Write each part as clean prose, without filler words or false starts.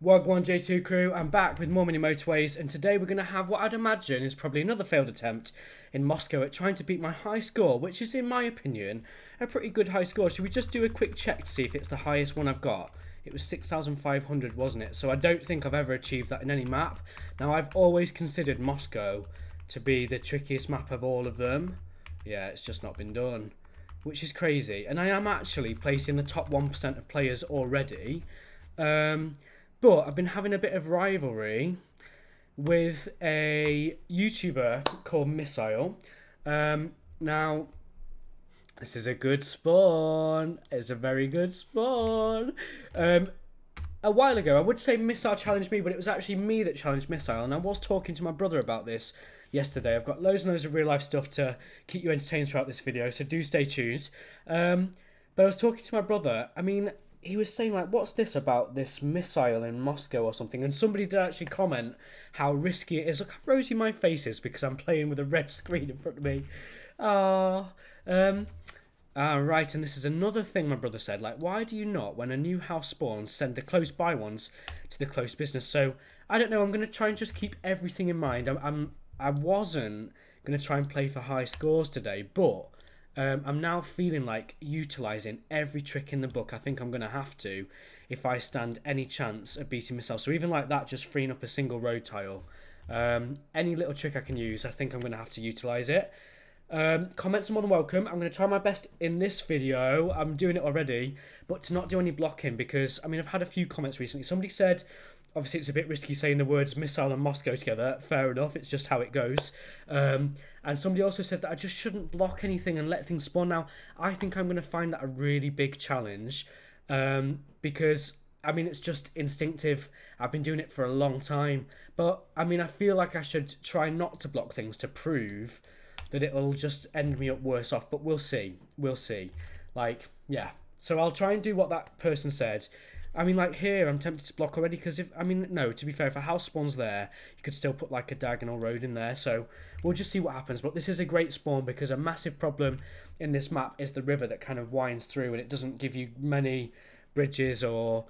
Wagwan J2 crew, I'm back with more Mini Motorways, and today we're going to have what I'd imagine is probably another failed attempt in Moscow at trying to beat my high score, which is, in my opinion, a pretty good high score. Should we just do a quick check to see if it's the highest one I've got? It was 6,500, wasn't it? So I don't think I've ever achieved that in any map. Now, I've always considered Moscow to be the trickiest map of all of them. Yeah, it's just not been done, which is crazy. And I am actually placing the top 1% of players already. Um, but I've been having a bit of rivalry with a YouTuber called Missile. Now, this is a good spawn. It's a very good spawn. A while ago, I would say Missile challenged me, but it was actually me that challenged Missile. And I was talking to my brother about this yesterday. I've got loads and loads of real life stuff to keep you entertained throughout this video, so do stay tuned. But I was talking to my brother. I mean, he was saying, like, what's this about this missile in Moscow or something? And somebody did actually comment how risky it is. Look how rosy my face is because I'm playing with a red screen in front of me. Ah, right, and this is another thing my brother said. Like, why do you not, when a new house spawns, send the close by ones to the close business? So I don't know. I'm gonna try and just keep everything in mind. I wasn't gonna try and play for high scores today, but I'm now feeling like utilising every trick in the book. I think I'm going to have to if I stand any chance of beating myself. So even like that, just freeing up a single road tile. Any little trick I can use, I think I'm going to have to utilise it. Comments are more than welcome. I'm going to try my best in this video. I'm doing it already, but to not do any blocking because, I mean, I've had a few comments recently. Somebody said, obviously it's a bit risky saying the words missile and Moscow together. Fair enough, it's just how it goes. And somebody also said that I just shouldn't block anything and let things spawn. Now, I think I'm going to find that a really big challenge because, I mean, it's just instinctive. I've been doing it for a long time. But, I mean, I feel like I should try not to block things to prove that it'll just end me up worse off. But we'll see. We'll see. Like, yeah. So I'll try and do what that person said. I mean, like here, I'm tempted to block already because no, to be fair, if a house spawns there, you could still put like a diagonal road in there. So we'll just see what happens. But this is a great spawn because a massive problem in this map is the river that kind of winds through and it doesn't give you many bridges or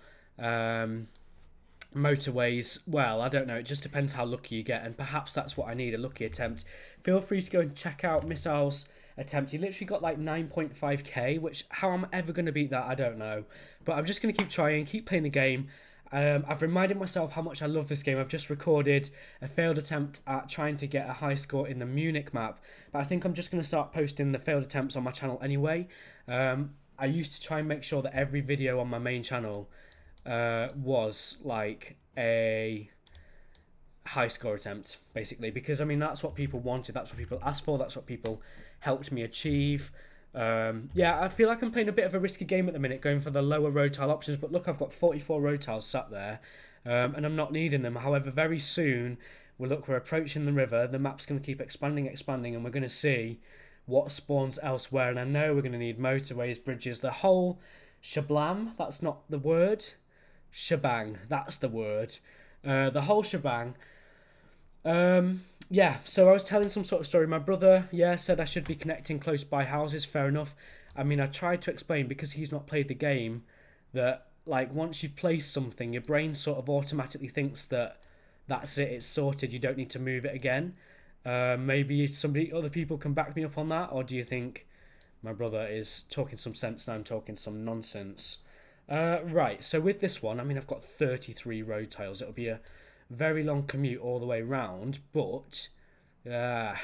motorways. Well, I don't know. It just depends how lucky you get. And perhaps that's what I need, a lucky attempt. Feel free to go and check out Missile's attempt. He literally got like 9.5k, which how I'm ever going to beat that, I don't know. But I'm just going to keep trying, keep playing the game. I've reminded myself how much I love this game. I've just recorded a failed attempt at trying to get a high score in the Munich map. But I think I'm just going to start posting the failed attempts on my channel anyway. I used to try and make sure that every video on my main channel was like a high score attempt, basically, because I mean that's what people wanted, that's what people asked for, that's what people helped me achieve. Yeah, I feel like I'm playing a bit of a risky game at the minute, going for the lower road tile options, but look, I've got 44 road tiles sat there, and I'm not needing them. However, very soon we're approaching the river, the map's going to keep expanding, and we're going to see what spawns elsewhere, and I know we're going to need motorways, bridges, the whole shablam. That's not the word. Shebang, that's the word. The whole shebang. Yeah, so I was telling some sort of story. My brother, yeah, said I should be connecting close by houses. Fair enough. I mean, I tried to explain because he's not played the game that, like, once you've placed something, your brain sort of automatically thinks that that's it, it's sorted, you don't need to move it again. Maybe other people can back me up on that, or do you think my brother is talking some sense and I'm talking some nonsense? Right, so with this one, I mean, I've got 33 road tiles. It'll be a very long commute all the way round, but yeah,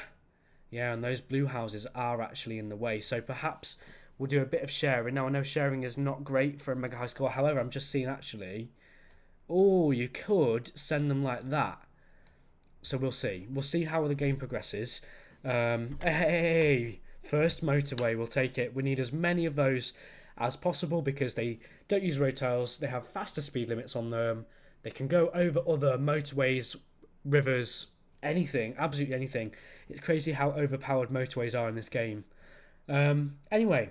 and those blue houses are actually in the way. So perhaps we'll do a bit of sharing. Now, I know sharing is not great for a mega high score. However, I'm just seeing actually, oh, you could send them like that. So we'll see. We'll see how the game progresses. Hey, first motorway, we'll take it. We need as many of those as possible because they don't use road tiles. They have faster speed limits on them. They can go over other motorways, rivers, anything, absolutely anything. It's crazy how overpowered motorways are in this game. Anyway,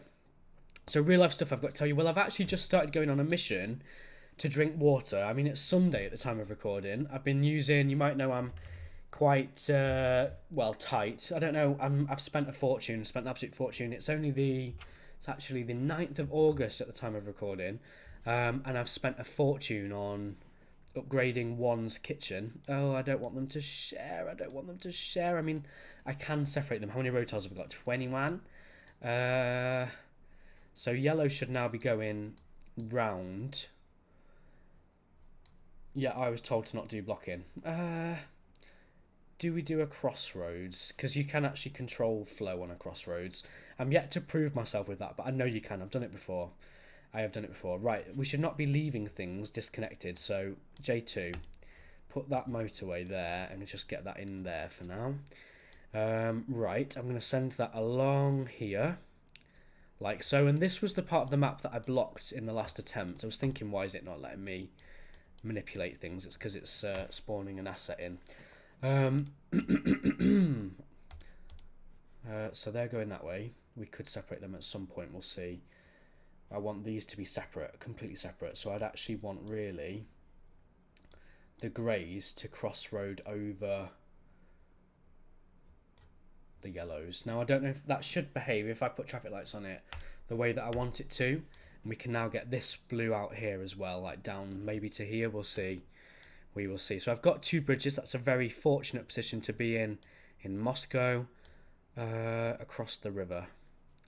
so real life stuff I've got to tell you. Well, I've actually just started going on a mission to drink water. I mean, it's Sunday at the time of recording. I've been using, you might know I'm quite, tight. I don't know, I've spent an absolute fortune. It's actually the 9th of August at the time of recording. And I've spent a fortune on upgrading one's kitchen. Oh, I don't want them to share. I don't want them to share. I mean, I can separate them. How many road tiles have we got? 21. So yellow should now be going round. Yeah, I was told to not do blocking. Do we do a crossroads? Because you can actually control flow on a crossroads. I'm yet to prove myself with that, but I know you can. I've done it before. I have done it before. Right, we should not be leaving things disconnected. So J2, put that motorway there and just get that in there for now. Right, I'm going to send that along here. Like so. And this was the part of the map that I blocked in the last attempt. I was thinking, why is it not letting me manipulate things? It's because it's spawning an asset in. So they're going that way. We could separate them at some point. We'll see. I want these to be separate, completely separate. So I'd actually want really the greys to crossroad over the yellows. Now I don't know if that should behave if I put traffic lights on it the way that I want it to. And we can now get this blue out here as well, like down maybe to here. We'll see. We will see. So I've got 2 bridges. That's a very fortunate position to be in Moscow, across the river.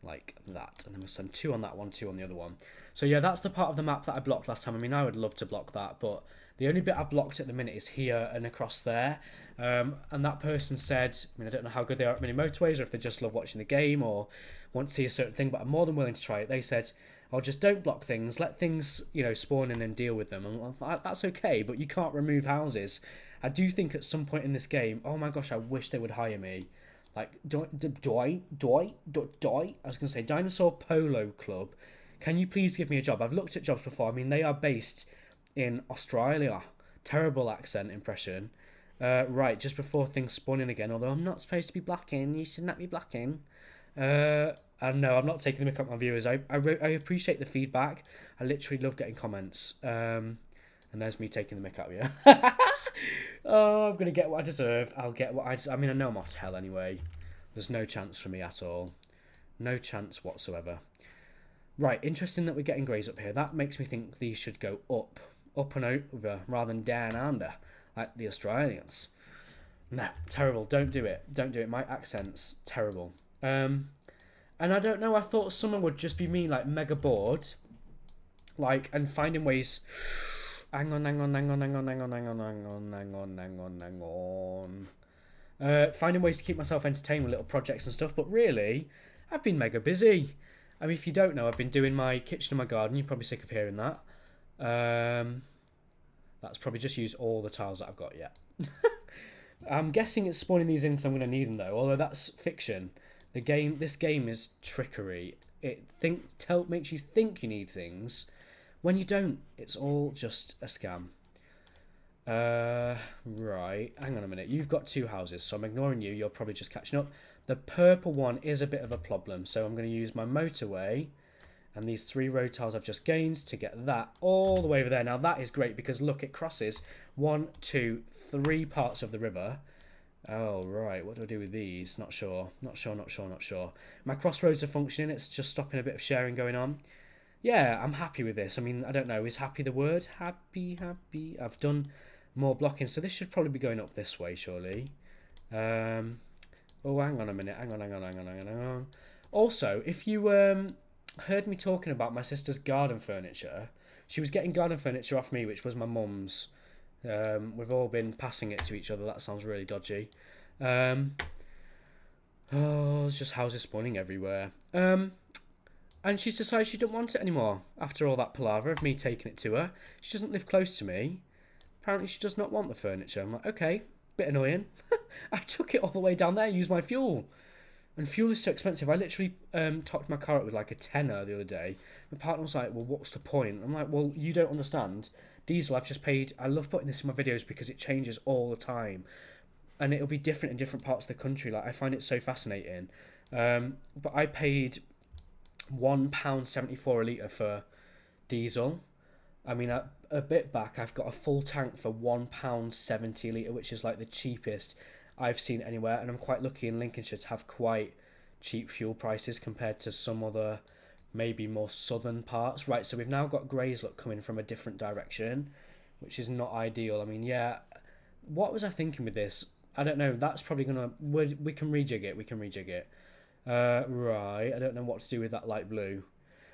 Like that, and then we'll send 2 on that one, 2 on the other one. So yeah, that's the part of the map that I blocked last time. I mean, I would love to block that, but the only bit I've blocked at the minute is here and across there. And that person said, I mean, I don't know how good they are at Mini Motorways, or if they just love watching the game or want to see a certain thing, but I'm more than willing to try it. They said, "Oh, just don't block things. Let things, spawn in and deal with them." And that's okay, but you can't remove houses. I do think at some point in this game, oh my gosh, I wish they would hire me. Like, I was going to say, Dinosaur Polo Club, can you please give me a job? I've looked at jobs before. I mean, they are based in Australia. Terrible accent impression. Right, just before things spawn in again, although I'm not supposed to be blocking. You should not be blocking. And no, I'm not taking the mick up my viewers. I appreciate the feedback. I literally love getting comments. And there's me taking the mick out of you. Oh, I'm going to get what I deserve. I'll get what I mean, I know I'm off to hell anyway. There's no chance for me at all. No chance whatsoever. Right, interesting that we're getting greys up here. That makes me think these should go up. Up and over rather than down under, like the Australians. No, terrible. Don't do it. Don't do it. My accent's terrible. And I don't know, I thought summer would just be me, like, mega bored. Like, and finding ways... Hang on. Finding ways to keep myself entertained with little projects and stuff, but really, I've been mega busy. I mean, if you don't know, I've been doing my kitchen and my garden. You're probably sick of hearing that. That's probably just used all the tiles that I've got yet. I'm guessing it's spawning these in because I'm going to need them though, although that's fiction. This game is trickery. It makes you think you need things when you don't. It's all just a scam. Right, hang on a minute. You've got 2 houses, so I'm ignoring you. You're probably just catching up. The purple one is a bit of a problem, so I'm going to use my motorway and these 3 road tiles I've just gained to get that all the way over there. Now that is great because look, it crosses 1, 2, 3 parts of the river. Oh, right. What do I do with these? Not sure. My crossroads are functioning. It's just stopping a bit of sharing going on. Yeah, I'm happy with this. I mean, I don't know. Is happy the word? Happy. I've done more blocking, so this should probably be going up this way, surely. Oh, hang on a minute. Hang on. Also, if you heard me talking about my sister's garden furniture, she was getting garden furniture off me, which was my mum's. We've all been passing it to each other. That sounds really dodgy. Oh, it's just houses spawning everywhere. And she's decided she didn't want it anymore after all that palaver of me taking it to her. She doesn't live close to me. Apparently she does not want the furniture. I'm like, okay, bit annoying. I took it all the way down there, used my fuel. And fuel is so expensive. I literally topped my car up with like a tenner the other day. My partner was like, well, what's the point? I'm like, well, you don't understand. Diesel, I've just paid... I love putting this in my videos because it changes all the time. And it'll be different in different parts of the country. Like, I find it so fascinating. But I paid £1.74 a litre for diesel. I mean, a bit back, I've got a full tank for £1.70 a litre, which is like the cheapest I've seen anywhere. And I'm quite lucky in Lincolnshire to have quite cheap fuel prices compared to some other, maybe more southern parts. Right, so we've now got greys look coming from a different direction, which is not ideal. I mean, yeah, what was I thinking with this? I don't know. That's probably gonna. We can rejig it. We can rejig it. Right. I don't know what to do with that light blue.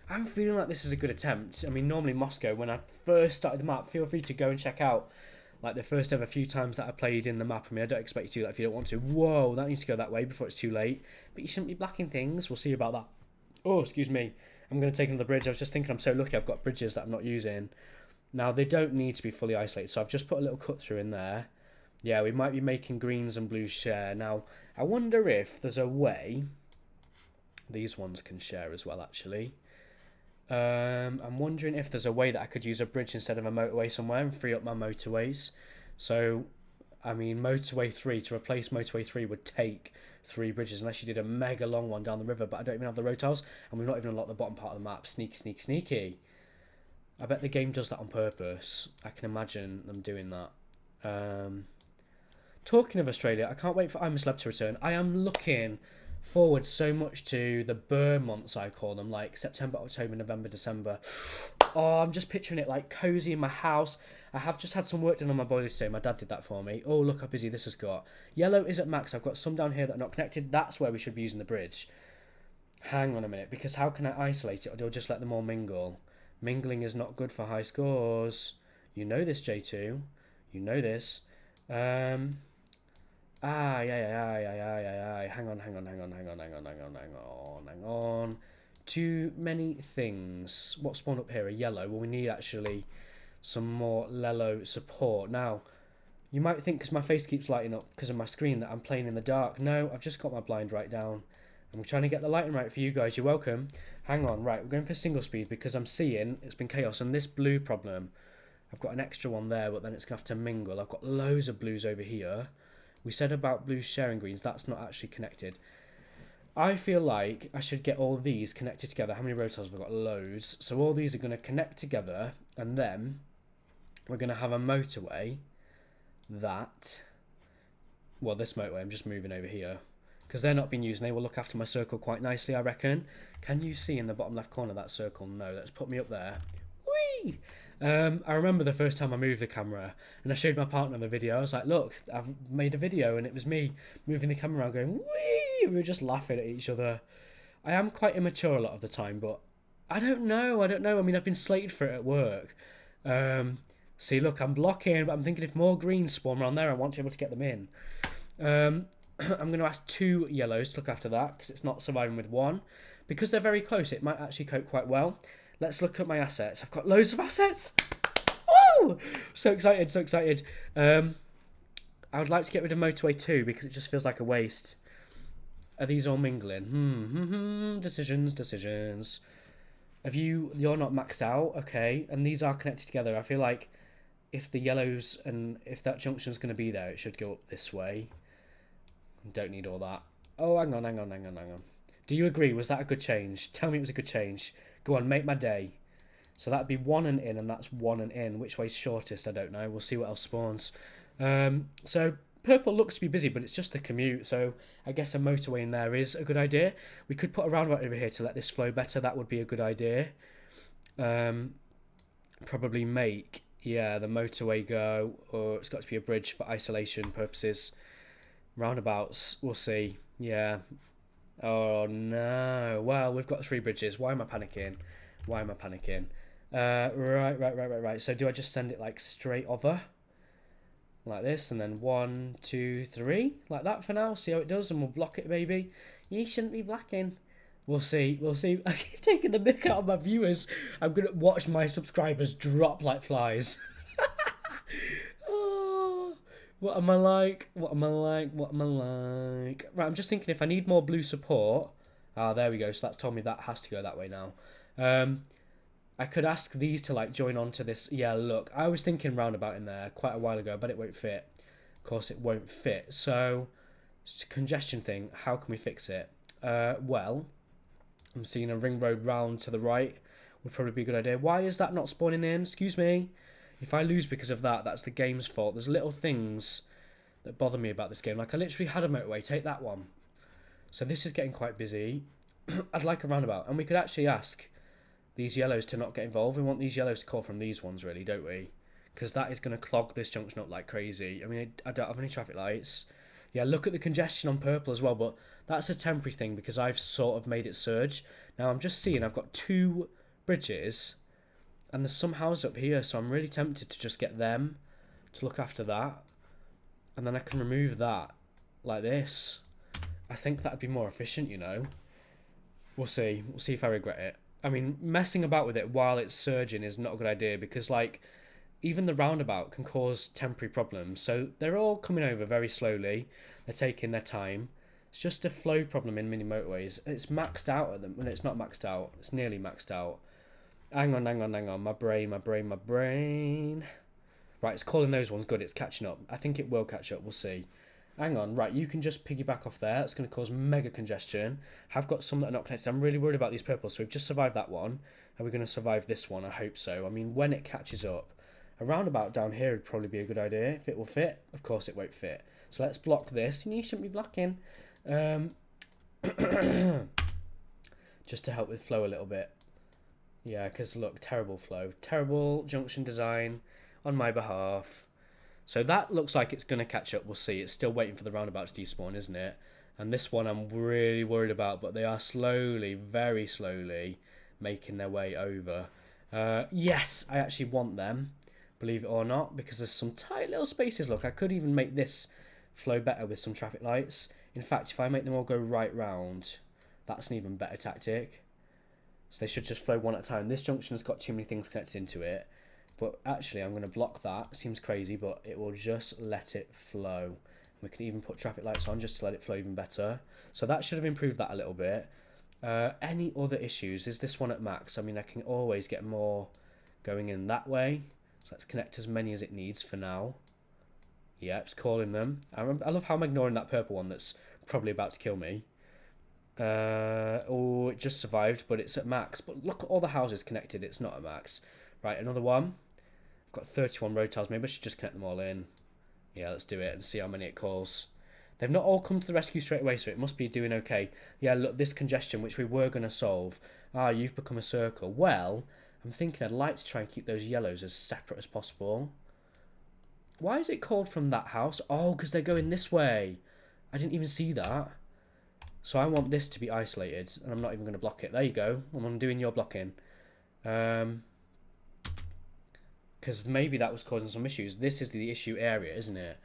I'm feeling like this is a good attempt. I mean, normally Moscow, when I first started the map, feel free to go and check out like the first ever few times that I played in the map. I mean, I don't expect you to do that if you don't want to. Whoa, that needs to go that way before it's too late. But you shouldn't be blacking things. We'll see about that. Oh, excuse me. I'm going to take another bridge. I was just thinking I'm so lucky I've got bridges that I'm not using. Now, they don't need to be fully isolated, so I've just put a little cut through in there. Yeah, we might be making greens and blues share. Now, I wonder if there's a way these ones can share as well, actually. I'm wondering if there's a way that I could use a bridge instead of a motorway somewhere and free up my motorways. So, I mean, motorway 3, to replace motorway 3 would take 3 bridges unless you did a mega long one down the river, but I don't even have the road tiles, and we've not even unlocked the bottom part of the map. Sneaky, sneaky, sneaky. I bet the game does that on purpose. I can imagine them doing that. Talking of Australia, I can't wait for I'm a Celeb to return. I am looking forward so much to the burr months, I call them, like September, October, November, December. Oh, I'm just picturing it like cozy in my house. I have just had some work done on my boilers today. My dad did that for me. Oh, look how busy this has got. Yellow is at max. I've got some down here that are not connected. That's where we should be using the bridge. Hang on a minute, because how can I isolate it, or do I just let them all mingle? Mingling is not good for high scores. You know this, J2. You know this. Yeah. Hang on. Too many things. What spawned up here? A yellow. Well, we need actually some more Lello support. Now, you might think because my face keeps lighting up because of my screen that I'm playing in the dark. No, I've just got my blind right down. And we're trying to get the lighting right for you guys. You're welcome. Hang on. Right, we're going for single speed because I'm seeing it's been chaos. And this blue problem, I've got an extra one there, but then it's going to have to mingle. I've got loads of blues over here. We said about blues sharing greens. That's not actually connected. I feel like I should get all these connected together. How many road tiles have I got? Loads. So all these are going to connect together. And then we're going to have a motorway that... Well, this motorway, I'm just moving over here. Because they're not being used and they will look after my circle quite nicely, I reckon. Can you see in the bottom left corner of that circle? No, let's put me up there. Whee! I remember the first time I moved the camera and I showed my partner the video. I was like, look, I've made a video, and it was me moving the camera around going, whee! We were just laughing at each other. I am quite immature a lot of the time, but I don't know. I mean, I've been slated for it at work. See, look, I'm blocking, but I'm thinking if more greens spawn around there, I want to be able to get them in. I'm going to ask 2 yellows to look after that because it's not surviving with 1. Because they're very close, it might actually cope quite well. Let's look at my assets. I've got loads of assets. Woo! So excited, so excited. I would like to get rid of motorway 2 because it just feels like a waste. Are these all mingling? Decisions. You're not maxed out, okay. And these are connected together. I feel like if the yellows and if that junction's going to be there, it should go up this way. Don't need all that. Oh, hang on. Do you agree? Was that a good change? Tell me it was a good change. Go on, make my day. So that'd be 1 and in, and that's 1 and in. Which way's shortest? I don't know. We'll see what else spawns. So purple looks to be busy, but it's just the commute. So I guess a motorway in there is a good idea. We could put a roundabout over here to let this flow better. That would be a good idea. Probably make, yeah, the motorway go, or it's got to be a bridge for isolation purposes. Roundabouts, we'll see. Yeah. Oh no. Well, we've got 3 bridges. Why am I panicking? Right. So do I just send it like straight over? Like this, and then 1, 2, 3. Like that for now. See how it does, and we'll block it, maybe. You shouldn't be blocking. We'll see. I keep taking the mick out of my viewers. I'm going to watch my subscribers drop like flies. What am I like? Right, I'm just thinking if I need more blue support. There we go. So that's told me that has to go that way now. I could ask these to like join on to this. Yeah, look, I was thinking roundabout in there quite a while ago, but it won't fit. Of course, it won't fit. So, it's a congestion thing. How can we fix it? Well, I'm seeing a ring road round to the right. Would probably be a good idea. Why is that not spawning in? Excuse me. If I lose because of that, that's the game's fault. There's little things that bother me about this game. Like, I literally had a motorway. Take that one. So this is getting quite busy. I'd like a roundabout. And we could actually ask these yellows to not get involved. We want these yellows to call from these ones, really, don't we? because that is going to clog this junction up like crazy. I mean, I don't have any traffic lights. Yeah, look at the congestion on purple as well, but that's a temporary thing because I've sort of made it surge. Now I'm just seeing I've got 2 bridges and there's some houses up here, so I'm really tempted to just get them to look after that. And then I can remove that like this. I think that'd be more efficient, you know. We'll see. We'll see if I regret it. I mean, messing about with it while it's surging is not a good idea because, like, even the roundabout can cause temporary problems. So they're all coming over very slowly. They're taking their time. It's just a flow problem in Mini Motorways. It's maxed out at them. When it's not maxed out, it's nearly maxed out. Hang on. My brain. Right, it's calling those ones good. It's catching up. I think it will catch up. We'll see. Hang on. Right, you can just piggyback off there. It's going to cause mega congestion. I've got some that are not connected. I'm really worried about these purples. So we've just survived that one. Are we going to survive this one? I hope so. I mean, when it catches up, a roundabout down here would probably be a good idea. If it will fit. Of course it won't fit. So let's block this. You shouldn't be blocking. Just to help with flow a little bit. Yeah, because look, terrible flow. Terrible junction design on my behalf. So that looks like it's going to catch up. We'll see. It's still waiting for the roundabout to despawn, isn't it? And this one I'm really worried about, but they are slowly, very slowly making their way over. Yes, I actually want them, believe it or not, because there's some tight little spaces. Look, I could even make this flow better with some traffic lights. In fact, if I make them all go right round, that's an even better tactic. So they should just flow one at a time. This junction has got too many things connected into it. But actually, I'm going to block that. Seems crazy, but it will just let it flow. We can even put traffic lights on just to let it flow even better. So that should have improved that a little bit. Any other issues? Is this one at max? I mean, I can always get more going in that way. So let's connect as many as it needs for now. Yeah, it's calling them. I love how I'm ignoring that purple one that's probably about to kill me. Oh, it just survived, but it's at max. But look at all the houses connected. It's not at max. Right, another one. I've got 31 road tiles. Maybe I should just connect them all in. Yeah, let's do it and see how many it calls. They've not all come to the rescue straight away, so it must be doing okay. Yeah, look, this congestion, which we were going to solve. Ah, you've become a circle. Well, I'm thinking I'd like to try and keep those yellows as separate as possible. Why is it called from that house? Oh, because they're going this way. I didn't even see that. So I want this to be isolated, and I'm not even going to block it. There you go. I'm undoing your blocking. Because maybe that was causing some issues. This is the issue area, isn't it?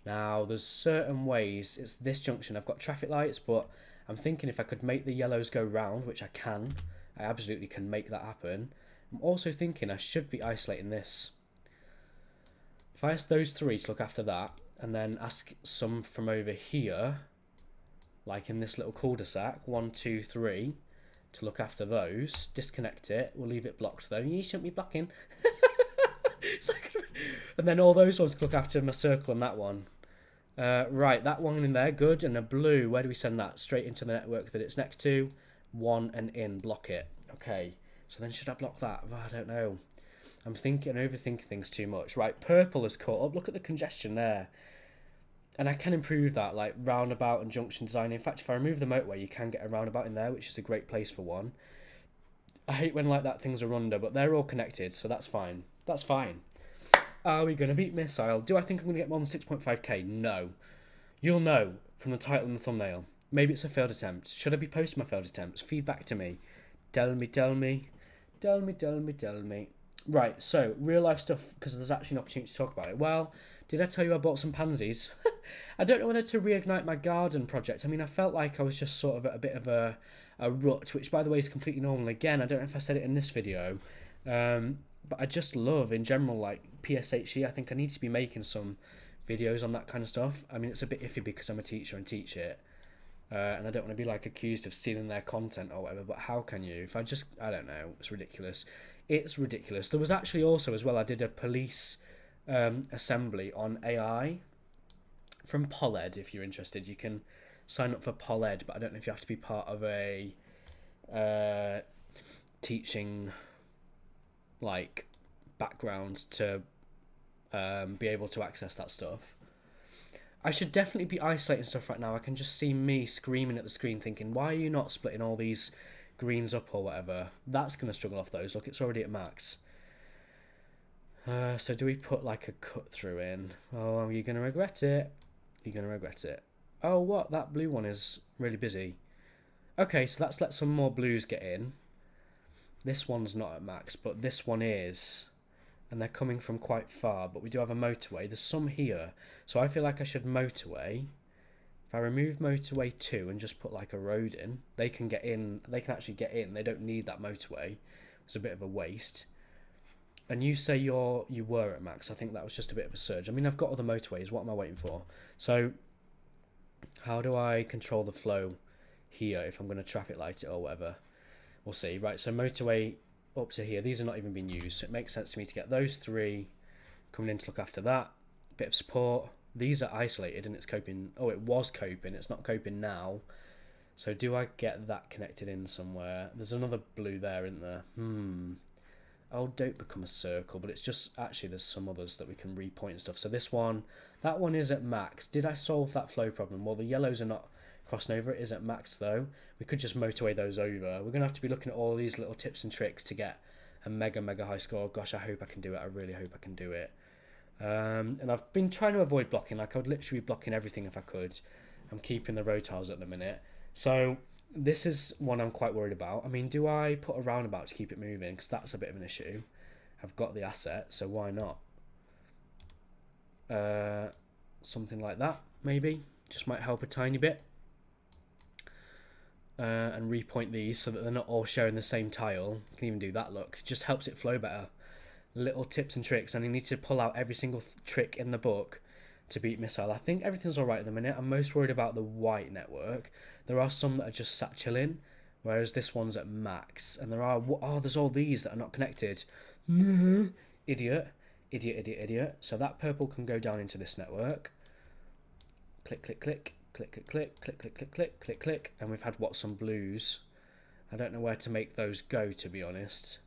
Now, there's certain ways. It's this junction. I've got traffic lights, but I'm thinking if I could make the yellows go round, which I can. I absolutely can make that happen. I'm also thinking I should be isolating this. If I ask those 3 to look after that, and then ask some from over here, like in this little cul-de-sac, 1, 2, 3, to look after those. Disconnect it. We'll leave it blocked, though. You shouldn't be blocking. And then all those ones look after my circle and that one. Right, that one in there, good. And a blue, where do we send that? Straight into the network that it's next to. 1 and in, block it. Okay, so then should I block that? Oh, I don't know. I'm overthinking things too much. Right, purple has caught up. Look at the congestion there. And I can improve that, like roundabout and junction design. In fact, if I remove the motorway, you can get a roundabout in there, which is a great place for one. I hate when like that things are under, but they're all connected, so that's fine. That's fine. Are we going to beat Missile? Do I think I'm going to get more than 6.5k? No. You'll know from the title and the thumbnail. Maybe it's a failed attempt. Should I be posting my failed attempts? Feedback to me. Tell me. Right, so real life stuff, because there's actually an opportunity to talk about it. Well, did I tell you I bought some pansies? I don't know whether to reignite my garden project. I mean, I felt like I was just sort of at a bit of a rut, which by the way is completely normal. Again, I don't know if I said it in this video, but I just love, in general, like PSHE. I think I need to be making some videos on that kind of stuff. I mean, it's a bit iffy because I'm a teacher and teach it, and I don't want to be like accused of stealing their content or whatever, but how can you? If I don't know, it's ridiculous. It's ridiculous. There was actually also, as well, I did a police assembly on AI from PolEd. If you're interested, you can sign up for PolEd, but I don't know if you have to be part of a teaching like background to be able to access that stuff. I should definitely be isolating stuff right now. I can just see me screaming at the screen thinking, why are you not splitting all these greens up or whatever? That's going to struggle off those. Look, it's already at max. So do we put like a cut through in? Oh, you're going to regret it. You're going to regret it. Oh, what? That blue one is really busy. Okay, so let's let some more blues get in. This one's not at max, but this one is. And they're coming from quite far, but we do have a motorway. There's some here. So I feel like I should motorway. If I remove motorway 2 and just put like a road in, they can get in. They can actually get in. They don't need that motorway. It's a bit of a waste. And you say you were at max. I think that was just a bit of a surge. I mean, I've got other motorways. What am I waiting for? So how do I control the flow here if I'm going to traffic light it or whatever? We'll see. Right, so motorway up to here. These are not even being used. So it makes sense to me to get those 3 coming in to look after that. Bit of support. These are isolated and it's coping. Oh, it was coping. It's not coping now. So do I get that connected in somewhere? There's another blue there, isn't there? Oh, don't become a circle, but it's just actually there's some others that we can repoint and stuff. So this one, that one is at max. Did I solve that flow problem? Well, the yellows are not crossing over. It is at max though. We could just motorway those over. We're gonna have to be looking at all these little tips and tricks to get a mega high score. Gosh, I hope I can do it. I really hope I can do it. And I've been trying to avoid blocking. Like I would literally be blocking everything if I could. I'm keeping the road tiles at the minute. So this is one I'm quite worried about. I mean, do I put a roundabout to keep it moving? Because that's a bit of an issue. I've got the asset, so why not? Something like that, maybe. Just might help a tiny bit. And repoint these so that they're not all sharing the same tile. You can even do that, look. It just helps it flow better. Little tips and tricks, and you need to pull out every single trick in the book to beat Missile. I think everything's alright at the minute. I'm most worried about the white network. There are some that are just sat chilling, whereas this one's at max. And there are, there's all these that are not connected. Idiot. So that purple can go down into this network. Click, click, click, click, click, click, click, click, click, click, click, click. And we've had some blues. I don't know where to make those go, to be honest.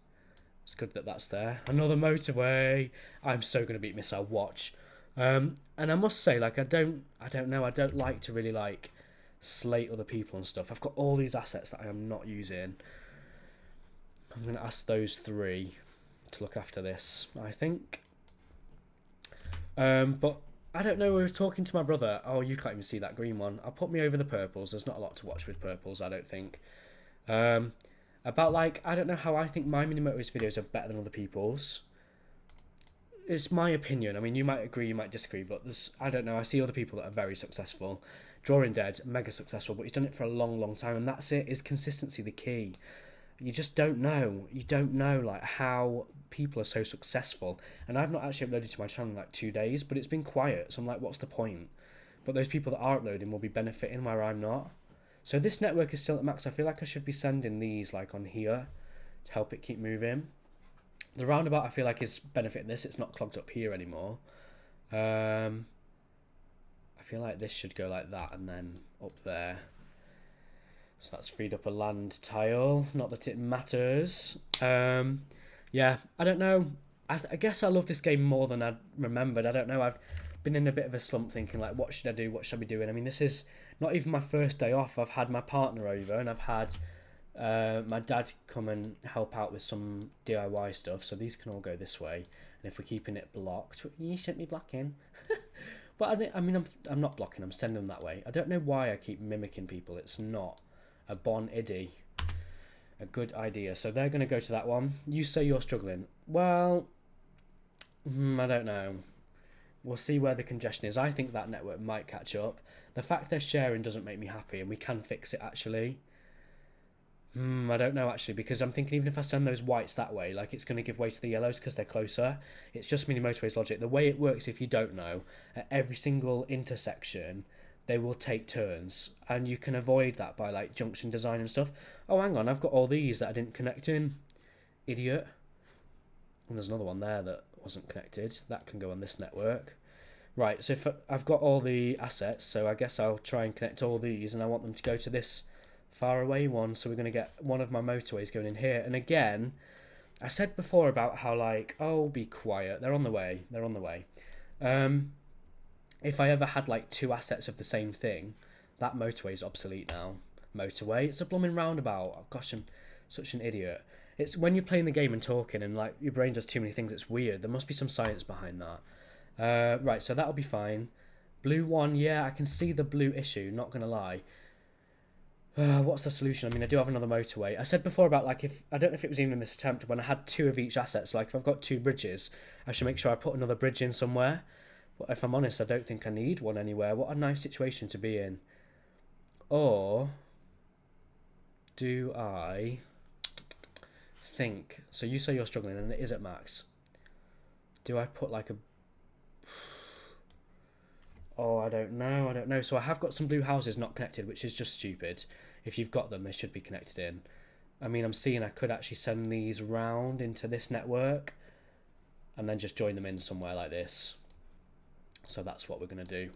It's good that that's there. Another motorway. I'm so going to beat Missile. Watch. And I must say, like, I don't know. I don't like to really, like, slate other people and stuff. I've got all these assets that I am not using. I'm going to ask those 3 to look after this, I think. But I don't know. We were talking to my brother. Oh, you can't even see that green one. I'll put me over the purples. There's not a lot to watch with purples, I don't think. About, like, I don't know how I think my Mini Motorways videos are better than other people's. It's my opinion. I mean, you might agree, you might disagree, but I don't know. I see other people that are very successful. Drawing Dead, mega successful, but he's done it for a long time, and that's it. Is consistency the key? You just don't know. You don't know, like, how people are so successful. And I've not actually uploaded to my channel in, like, 2 days, but it's been quiet, so I'm like, what's the point? But those people that are uploading will be benefiting where I'm not. So this network is still at max. I feel like I should be sending these, like, on here to help it keep moving. The roundabout, I feel like, is benefiting this. It's not clogged up here anymore. I feel like this should go like that and then up there. So that's freed up a land tile. Not that it matters. Yeah, I don't know. I guess I love this game more than I remembered. I don't know. I've been in a bit of a slump thinking, like, what should I do? What should I be doing? I mean, this is not even my first day off. I've had my partner over and I've had my dad come and help out with some DIY stuff, so these can all go this way. And if we're keeping it blocked, you shouldn't be blocking. But I mean, I'm not blocking. I'm sending them that way. I don't know why I keep mimicking people. It's not a bon idea. A good idea. So they're going to go to that one. You say you're struggling. Well, I don't know. We'll see where the congestion is. I think that network might catch up. The fact they're sharing doesn't make me happy, and we can fix it actually. I don't know actually, because I'm thinking even if I send those whites that way, like, it's going to give way to the yellows because they're closer. It's just Mini Motorways logic. The way it works, if you don't know, at every single intersection, they will take turns, and you can avoid that by, like, junction design and stuff. Oh, hang on, I've got all these that I didn't connect in. Idiot. And there's another one there that wasn't connected. That can go on this network. Right, so if I've got all the assets, so I guess I'll try and connect all these, and I want them to go to this far away one, so we're going to get one of my motorways going in here. And again, I said before about how, like, oh, be quiet, they're on the way. If I ever had, like, 2 assets of the same thing, that motorway is obsolete now. Motorway, it's a blooming roundabout. Oh, gosh, I'm such an idiot. It's when you're playing the game and talking and like your brain does too many things. It's weird. There must be some science behind that. Right, so that'll be fine. Blue one, yeah, I can see the blue issue. Not gonna lie. What's the solution? I mean, I do have another motorway. I said before about like if I don't know if it was even in this attempt when I had two of each asset. So like if I've got two bridges, I should make sure I put another bridge in somewhere. But if I'm honest, I don't think I need one anywhere. What a nice situation to be in. Or do I think? So you say you're struggling, and it is at max. Do I put like a? Oh, I don't know. I don't know. So I have got some blue houses not connected, which is just stupid. If you've got them, they should be connected in. I mean, I'm seeing I could actually send these round into this network and then just join them in somewhere like this. So that's what we're going to do.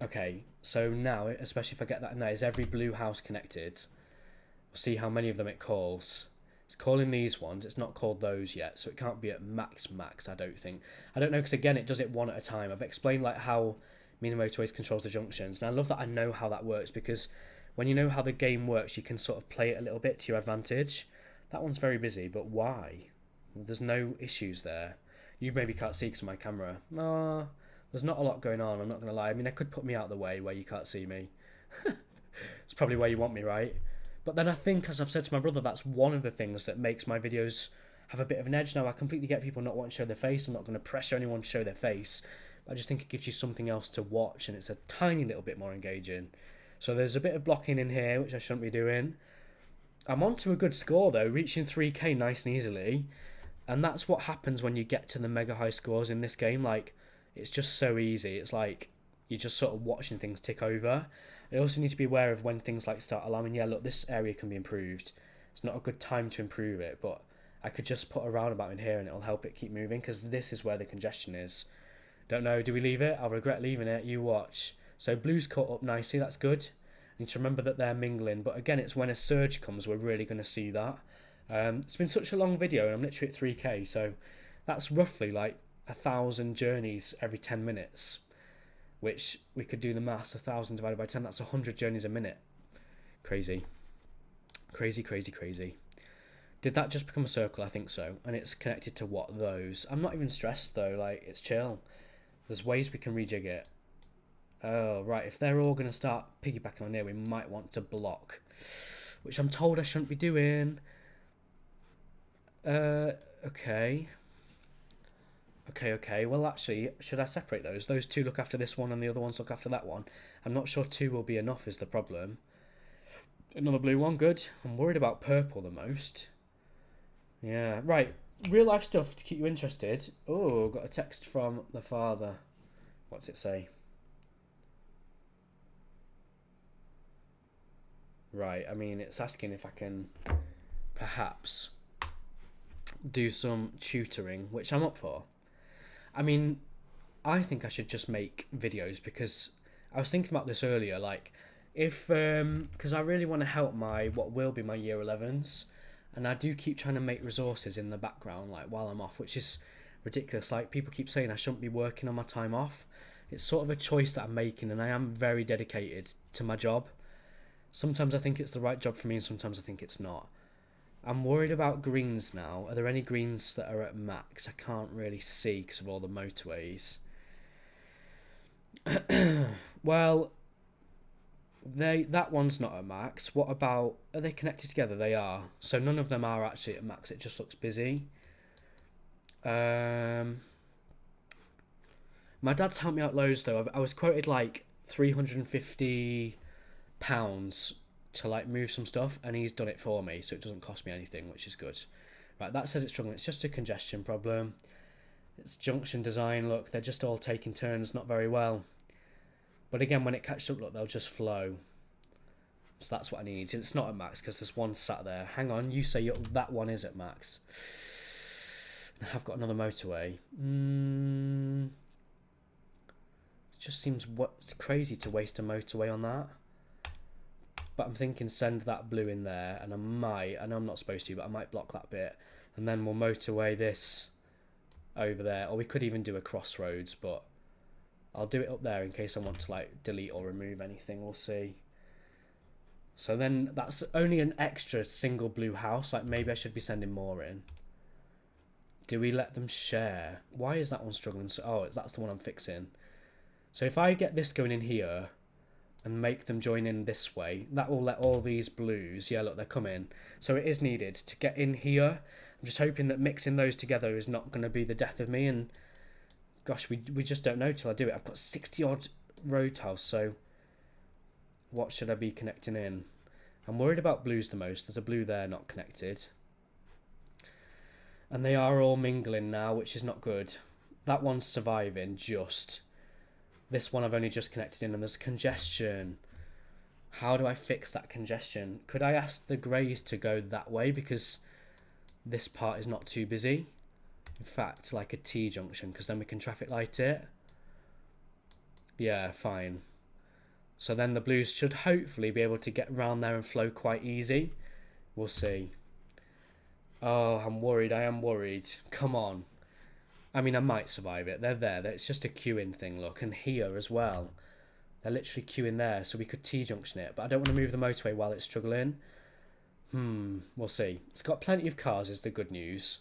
Okay, so now, especially if I get that in there, is every blue house connected? We'll see how many of them it calls. It's calling these ones. It's not called those yet, so it can't be at max, I don't think. I don't know, because again, it does it one at a time. I've explained like how Mini Motorways controls the junctions, and I love that I know how that works, because when you know how the game works, you can sort of play it a little bit to your advantage. That one's very busy, but why? There's no issues there. You maybe can't see because of my camera. There's not a lot going on, I'm not going to lie. I mean, I could put me out of the way where you can't see me. It's probably where you want me, right? But then I think, as I've said to my brother, that's one of the things that makes my videos have a bit of an edge now. I completely get people not wanting to show their face. I'm not going to pressure anyone to show their face. But I just think it gives you something else to watch, and it's a tiny little bit more engaging. So there's a bit of blocking in here, which I shouldn't be doing. I'm on to a good score, though, reaching 3k nice and easily. And that's what happens when you get to the mega high scores in this game. Like, it's just so easy. It's like you're just sort of watching things tick over. I also need to be aware of when things like start alarming. Yeah, look, this area can be improved. It's not a good time to improve it, but I could just put a roundabout in here and it'll help it keep moving, because this is where the congestion is. Don't know, do we leave it? I'll regret leaving it. You watch. So blue's caught up nicely. That's good. I need to remember that they're mingling. But again, it's when a surge comes, we're really going to see that. It's been such a long video, and I'm literally at 3k, so that's roughly like 1,000 journeys every 10 minutes, which we could do the maths. 1,000 divided by 10, that's 100 journeys a minute. Crazy. Crazy. Did that just become a circle? I think so. And it's connected to what? Those. I'm not even stressed though, like, it's chill. There's ways we can rejig it. Oh, right, if they're all going to start piggybacking on here, we might want to block, which I'm told I shouldn't be doing. Okay. Well, actually, should I separate those? Those two look after this one and the other ones look after that one. I'm not sure two will be enough is the problem. Another blue one, good. I'm worried about purple the most. Yeah, right. Real life stuff to keep you interested. Oh, got a text from the father. What's it say? Right, I mean, it's asking if I can perhaps do some tutoring, which I'm up for. I mean, I think I should just make videos, because I was thinking about this earlier, like, if, because I really want to help what will be my year 11s, and I do keep trying to make resources in the background, like, while I'm off, which is ridiculous. Like, people keep saying I shouldn't be working on my time off. It's sort of a choice that I'm making, and I am very dedicated to my job. Sometimes I think it's the right job for me, and sometimes I think it's not. I'm worried about greens now. Are there any greens that are at max? I can't really see because of all the motorways. Well, that one's not at max. What about, are they connected together? They are. So none of them are actually at max. It just looks busy. My dad's helped me out loads though. I was quoted like £350 to like move some stuff, and he's done it for me, so it doesn't cost me anything, which is good. Right, that says it's struggling. It's just a congestion problem. It's junction design. Look, they're just all taking turns not very well. But again, when it catches up, look, they'll just flow. So that's what I need. It's not at max because there's one sat there. Hang on, you say that one is at max. I've got another motorway. It just seems it's crazy to waste a motorway on that. But I'm thinking send that blue in there, and I know I'm not supposed to, but I might block that bit, and then we'll motorway this over there, or we could even do a crossroads, but I'll do it up there in case I want to like delete or remove anything. We'll see. So then that's only an extra single blue house. Like maybe I should be sending more in. Do we let them share? Why is that one struggling? So, oh, that's the one I'm fixing. So if I get this going in here and make them join in this way, that will let all these blues, yeah, look, they're coming. So it is needed to get in here. I'm just hoping that mixing those together is not going to be the death of me. And gosh, we just don't know till I do it. I've got 60 odd road tiles, so what should I be connecting in? I'm worried about blues the most. There's a blue there not connected. And they are all mingling now, which is not good. That one's surviving just. This one I've only just connected in and there's congestion. How do I fix that congestion? Could I ask the greys to go that way because this part is not too busy? In fact, like a T-junction, because then we can traffic light it. Yeah, fine. So then the blues should hopefully be able to get around there and flow quite easy. We'll see. Oh, I'm worried. I am worried. Come on. I mean, I might survive it. They're there. It's just a queuing thing, look. And here as well. They're literally queuing there, so we could T-junction it. But I don't want to move the motorway while it's struggling. We'll see. It's got plenty of cars is the good news.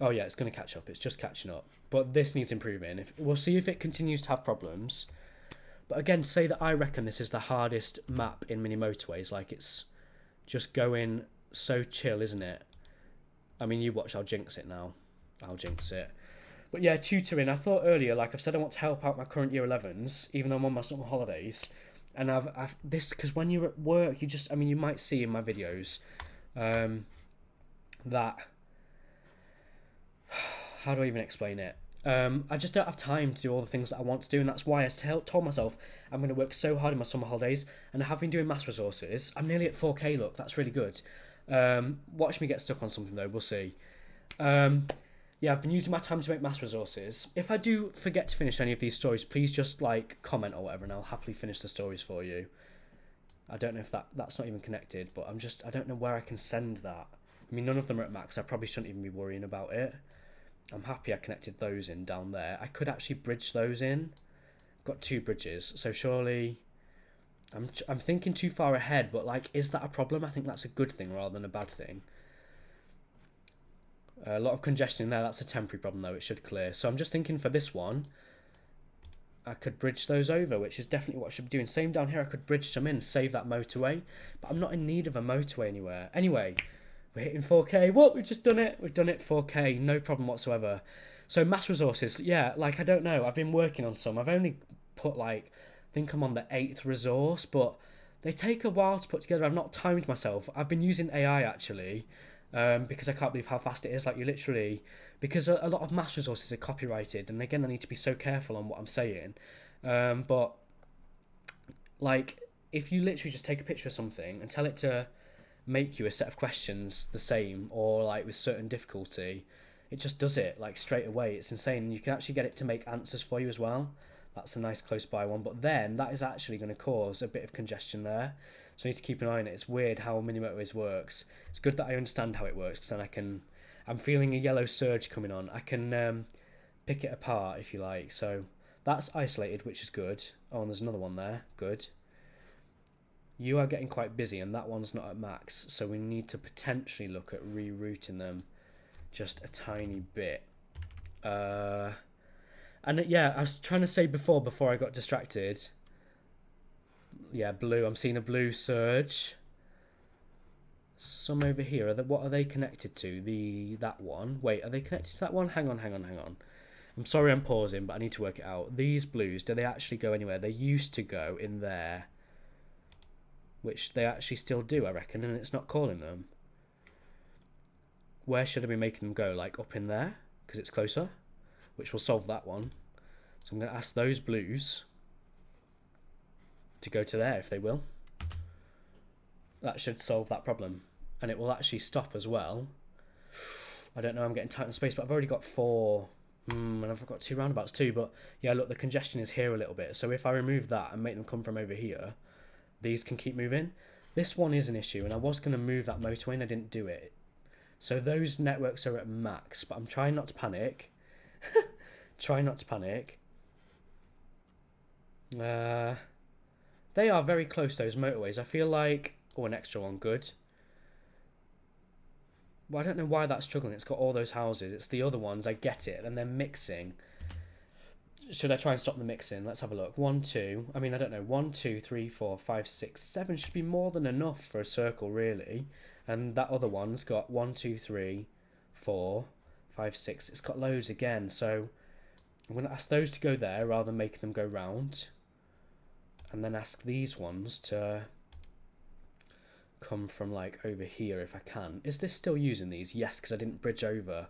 Oh, yeah, it's going to catch up. It's just catching up. But this needs improving. We'll see if it continues to have problems. But again, say that I reckon this is the hardest map in Mini Motorways. Like, it's just going so chill, isn't it? I mean, you watch, I'll jinx it now. I'll jinx it. But yeah, tutoring. I thought earlier, like I've said, I want to help out my current year 11s, even though I'm on my summer holidays. And I've this, because when you're at work, you just, I mean, you might see in my videos that, how do I even explain it? I just don't have time to do all the things that I want to do, and that's why I told myself I'm going to work so hard in my summer holidays, and I have been doing mass resources. I'm nearly at 4K, look, that's really good. Watch me get stuck on something though, we'll see. Yeah, I've been using my time to make mass resources. If I do forget to finish any of these stories, please just like comment or whatever and I'll happily finish the stories for you. I don't know if that's not even connected, but I don't know where I can send that. I mean, none of them are at max. I probably shouldn't even be worrying about it. I'm happy I connected those in down there. I could actually bridge those in. I've got 2 bridges, so surely I'm thinking too far ahead, but like, is that a problem? I think that's a good thing rather than a bad thing. A lot of congestion there, that's a temporary problem though, it should clear. So I'm just thinking for this one, I could bridge those over, which is definitely what I should be doing. Same down here, I could bridge some in, save that motorway, but I'm not in need of a motorway anywhere. Anyway, we're hitting 4K. What? We've just done it. We've done it 4K, no problem whatsoever. So mass resources, yeah, like I don't know. I've been working on some. I've only put like, I think I'm on the 8th resource, but they take a while to put together. I've not timed myself. I've been using AI actually. Because I can't believe how fast it is. Like, you literally, because a lot of mass resources are copyrighted, and again, I need to be so careful on what I'm saying. But like, if you literally just take a picture of something and tell it to make you a set of questions the same or like with certain difficulty, it just does it like straight away. It's insane. You can actually get it to make answers for you as well. That's a nice close by one. But then that is actually going to cause a bit of congestion there. So I need to keep an eye on it. It's weird how Mini Motorways works. It's good that I understand how it works, because then I'm feeling a yellow surge coming on. I can pick it apart if you like. So that's isolated, which is good. Oh, and there's another one there. Good. You are getting quite busy, and that one's not at max. So we need to potentially look at rerouting them just a tiny bit. And yeah, I was trying to say before I got distracted. Yeah, blue. I'm seeing a blue surge. Some over here. What are they connected to? That one. Wait, are they connected to that one? Hang on. I'm sorry I'm pausing, but I need to work it out. These blues, do they actually go anywhere? They used to go in there. Which they actually still do, I reckon, and it's not calling them. Where should I be making them go? Like up in there? Because it's closer. Which will solve that one. So I'm going to ask those blues to go to there if they will. That should solve that problem, and it will actually stop as well. I don't know, I'm getting tight on space, but I've already got 4 and I've got 2 roundabouts too. But yeah, look, the congestion is here a little bit, so if I remove that and make them come from over here, these can keep moving. This one is an issue, and I was going to move that motorway and I didn't do it. So those networks are at max, but I'm trying not to panic. Try not to panic. They are very close, those motorways. I feel like... Oh, an extra one. Good. Well, I don't know why that's struggling. It's got all those houses. It's the other ones. I get it. And they're mixing. Should I try and stop the mixing? Let's have a look. 1, 2. I mean, I don't know. 1, 2, 3, 4, 5, 6, 7 should be more than enough for a circle, really. And that other one's got 1, 2, 3, 4, 5, 6. It's got loads again. So I'm going to ask those to go there rather than making them go round. And then ask these ones to come from like over here if I can. Is this still using these? Yes, because I didn't bridge over.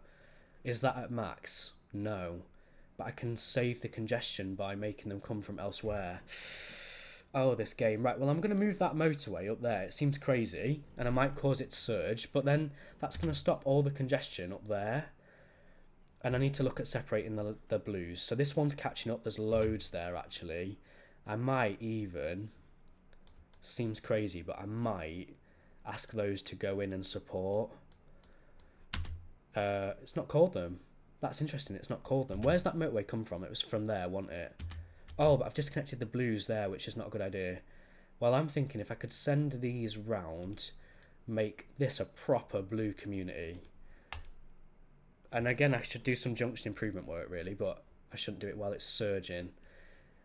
Is that at max? No. But I can save the congestion by making them come from elsewhere. Oh, this game. Right, well, I'm going to move that motorway up there. It seems crazy, and I might cause it to surge, but then that's going to stop all the congestion up there. And I need to look at separating the blues. So this one's catching up. There's loads there, actually. I might even... Seems crazy, but I might ask those to go in and support. It's not called them. That's interesting. It's not called them. Where's that motorway come from? It was from there, wasn't it? Oh, but I've disconnected the blues there, which is not a good idea. Well, I'm thinking if I could send these round, make this a proper blue community. And again, I should do some junction improvement work, really, but I shouldn't do it while it's surging.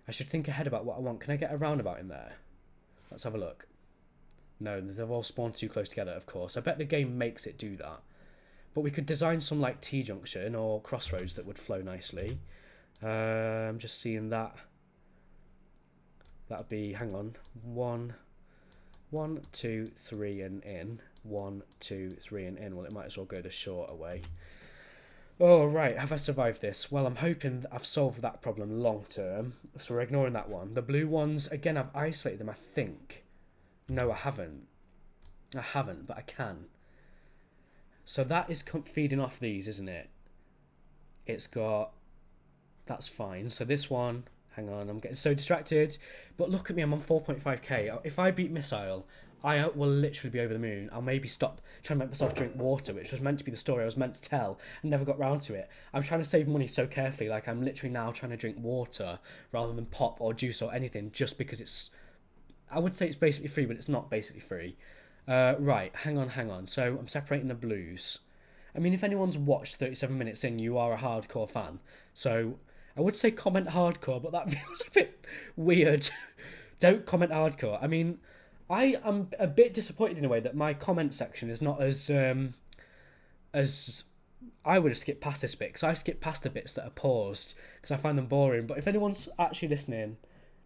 I should think ahead about what I want. Can I get a roundabout in there? Let's have a look. No, they've all spawned too close together, of course. I bet the game makes it do that. But we could design some like T-junction or crossroads that would flow nicely. I'm just seeing that. That'd be, hang on, 1, 2, 3 and in. 1, 2, 3 and in. Well, it might as well go the shorter way. Oh, right, have I survived this? Well, I'm hoping I've solved that problem long term. So we're ignoring that one. The blue ones, again, I've isolated them, I think. No, I haven't. I haven't, but I can. So that is feeding off these, isn't it? It's got... That's fine. So this one... Hang on, I'm getting so distracted. But look at me, I'm on 4.5k. If I beat Missile, I will literally be over the moon. I'll maybe stop trying to make myself drink water, which was meant to be the story I was meant to tell, and never got round to it. I'm trying to save money so carefully, like I'm literally now trying to drink water rather than pop or juice or anything, just because it's... I would say it's basically free, but it's not basically free. Right, hang on. So I'm separating the blues. I mean, if anyone's watched 37 minutes in, you are a hardcore fan. So I would say comment hardcore, but that feels a bit weird. Don't comment hardcore. I mean, I am a bit disappointed in a way that my comment section is not as I would have skipped past this bit, because I skip past the bits that are paused because I find them boring. But if anyone's actually listening,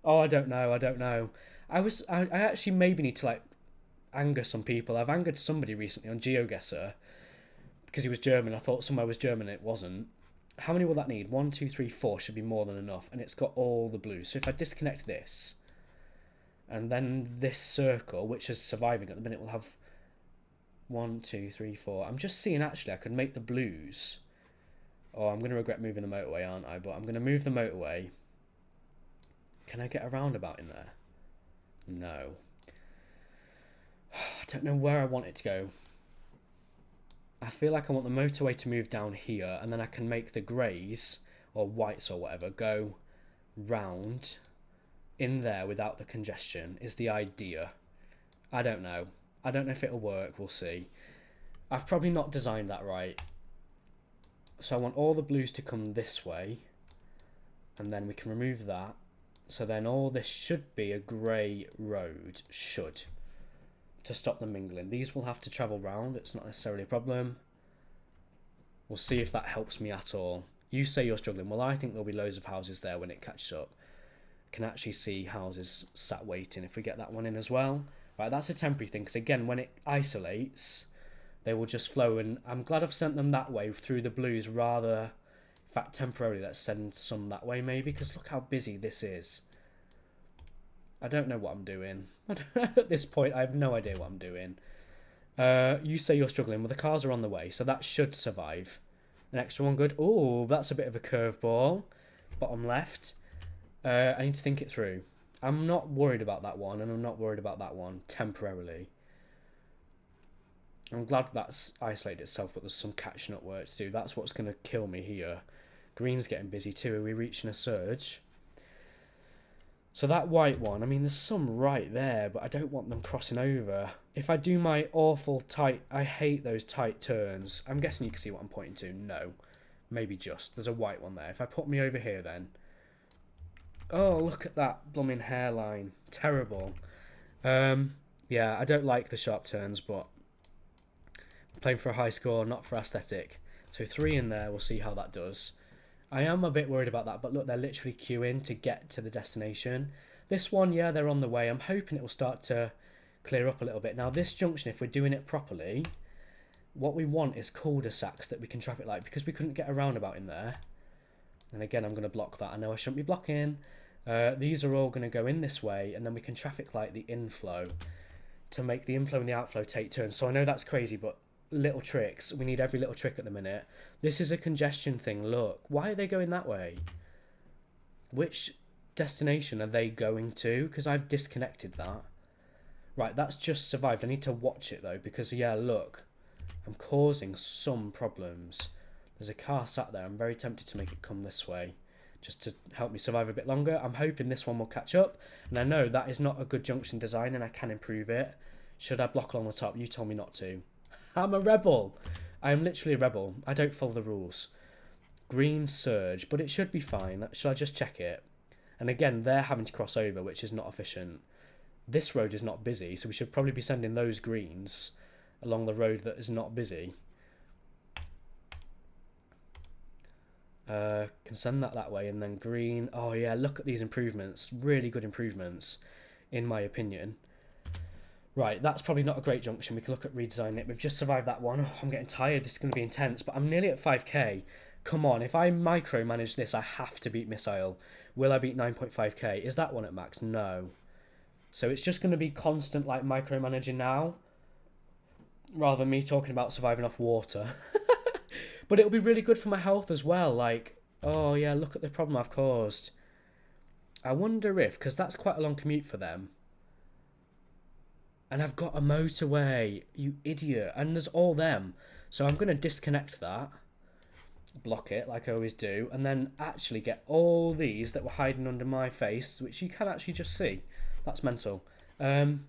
I don't know. I actually maybe need to like anger some people. I've angered somebody recently on GeoGuessr because he was German. I thought somewhere was German and it wasn't. How many will that need? 1, 2, 3, 4 should be more than enough, and it's got all the blues. So if I disconnect this, and then this circle, which is surviving at the minute, will have 1, 2, 3, 4. I'm just seeing actually I could make the blues. Oh, I'm going to regret moving the motorway, aren't I? But I'm going to move the motorway. Can I get a roundabout in there? No. I don't know where I want it to go. I feel like I want the motorway to move down here, and then I can make the greys, or whites or whatever, go round in there without the congestion, is the idea. I don't know. I don't know if it'll work, we'll see. I've probably not designed that right. So I want all the blues to come this way, and then we can remove that. So then all this should be a grey road, should, to stop them mingling. These will have to travel round, it's not necessarily a problem. We'll see if that helps me at all. You say you're struggling. Well, I think there'll be loads of houses there when it catches up. Can actually see houses sat waiting if we get that one in as well. Right, that's a temporary thing, because again, when it isolates, they will just flow, and I'm glad I've sent them that way through the blues rather... In fact, temporarily, let's send some that way maybe, because look how busy this is. I don't know what I'm doing. At this point, I have no idea what I'm doing. You say you're struggling. Well, the cars are on the way, so that should survive. An extra one, good. Oh, that's a bit of a curveball. Bottom left. I need to think it through. I'm not worried about that one, and I'm not worried about that one, temporarily. I'm glad that's isolated itself, but there's some catching up work to do. That's what's going to kill me here. Green's getting busy too. Are we reaching a surge? So that white one, I mean, there's some right there, but I don't want them crossing over. If I do my awful tight, I hate those tight turns. I'm guessing you can see what I'm pointing to. No, maybe just. There's a white one there. If I put me over here then. Oh, look at that blooming hairline. Terrible. Yeah, I don't like the sharp turns, but I'm playing for a high score, not for aesthetic. So 3 in there, we'll see how that does. I am a bit worried about that, but look, they're literally queuing to get to the destination. This one, yeah, they're on the way. I'm hoping it will start to clear up a little bit. Now, this junction, if we're doing it properly, what we want is cul-de-sacs that we can traffic light, because we couldn't get a roundabout in there. And again, I'm going to block that. I know I shouldn't be blocking. These are all going to go in this way, and then we can traffic light the inflow to make the inflow and the outflow take turns. So I know that's crazy, but little tricks. We need every little trick at the minute. This is a congestion thing. Look, why are they going that way? Which destination are they going to? Because I've disconnected that. Right, that's just survived. I need to watch it though, because yeah, look, I'm causing some problems. There's a car sat there. I'm very tempted to make it come this way just to help me survive a bit longer. I'm hoping this one will catch up, and I know that is not a good junction design and I can improve it. Should I block along the top? You told me not to. I'm a rebel. I am literally a rebel. I don't follow the rules. Green surge, but it should be fine. Shall I just check it? And again, they're having to cross over, which is not efficient. This road is not busy, so we should probably be sending those greens along the road that is not busy. Can send that way, and then green. Oh yeah, look at these improvements. Really good improvements, in my opinion. Right, that's probably not a great junction. We can look at redesigning it. We've just survived that one. Oh, I'm getting tired. This is going to be intense, but I'm nearly at 5k. Come on, if I micromanage this, I have to beat Missile. Will I beat 9.5k? Is that one at max? No. So it's just going to be constant like micromanaging now, rather than me talking about surviving off water. But it'll be really good for my health as well. Like, oh yeah, look at the problem I've caused. I wonder if, because that's quite a long commute for them. And I've got a motorway, you idiot. And there's all them. So I'm going to disconnect that. Block it, like I always do. And then actually get all these that were hiding under my face, which you can actually just see. That's mental. We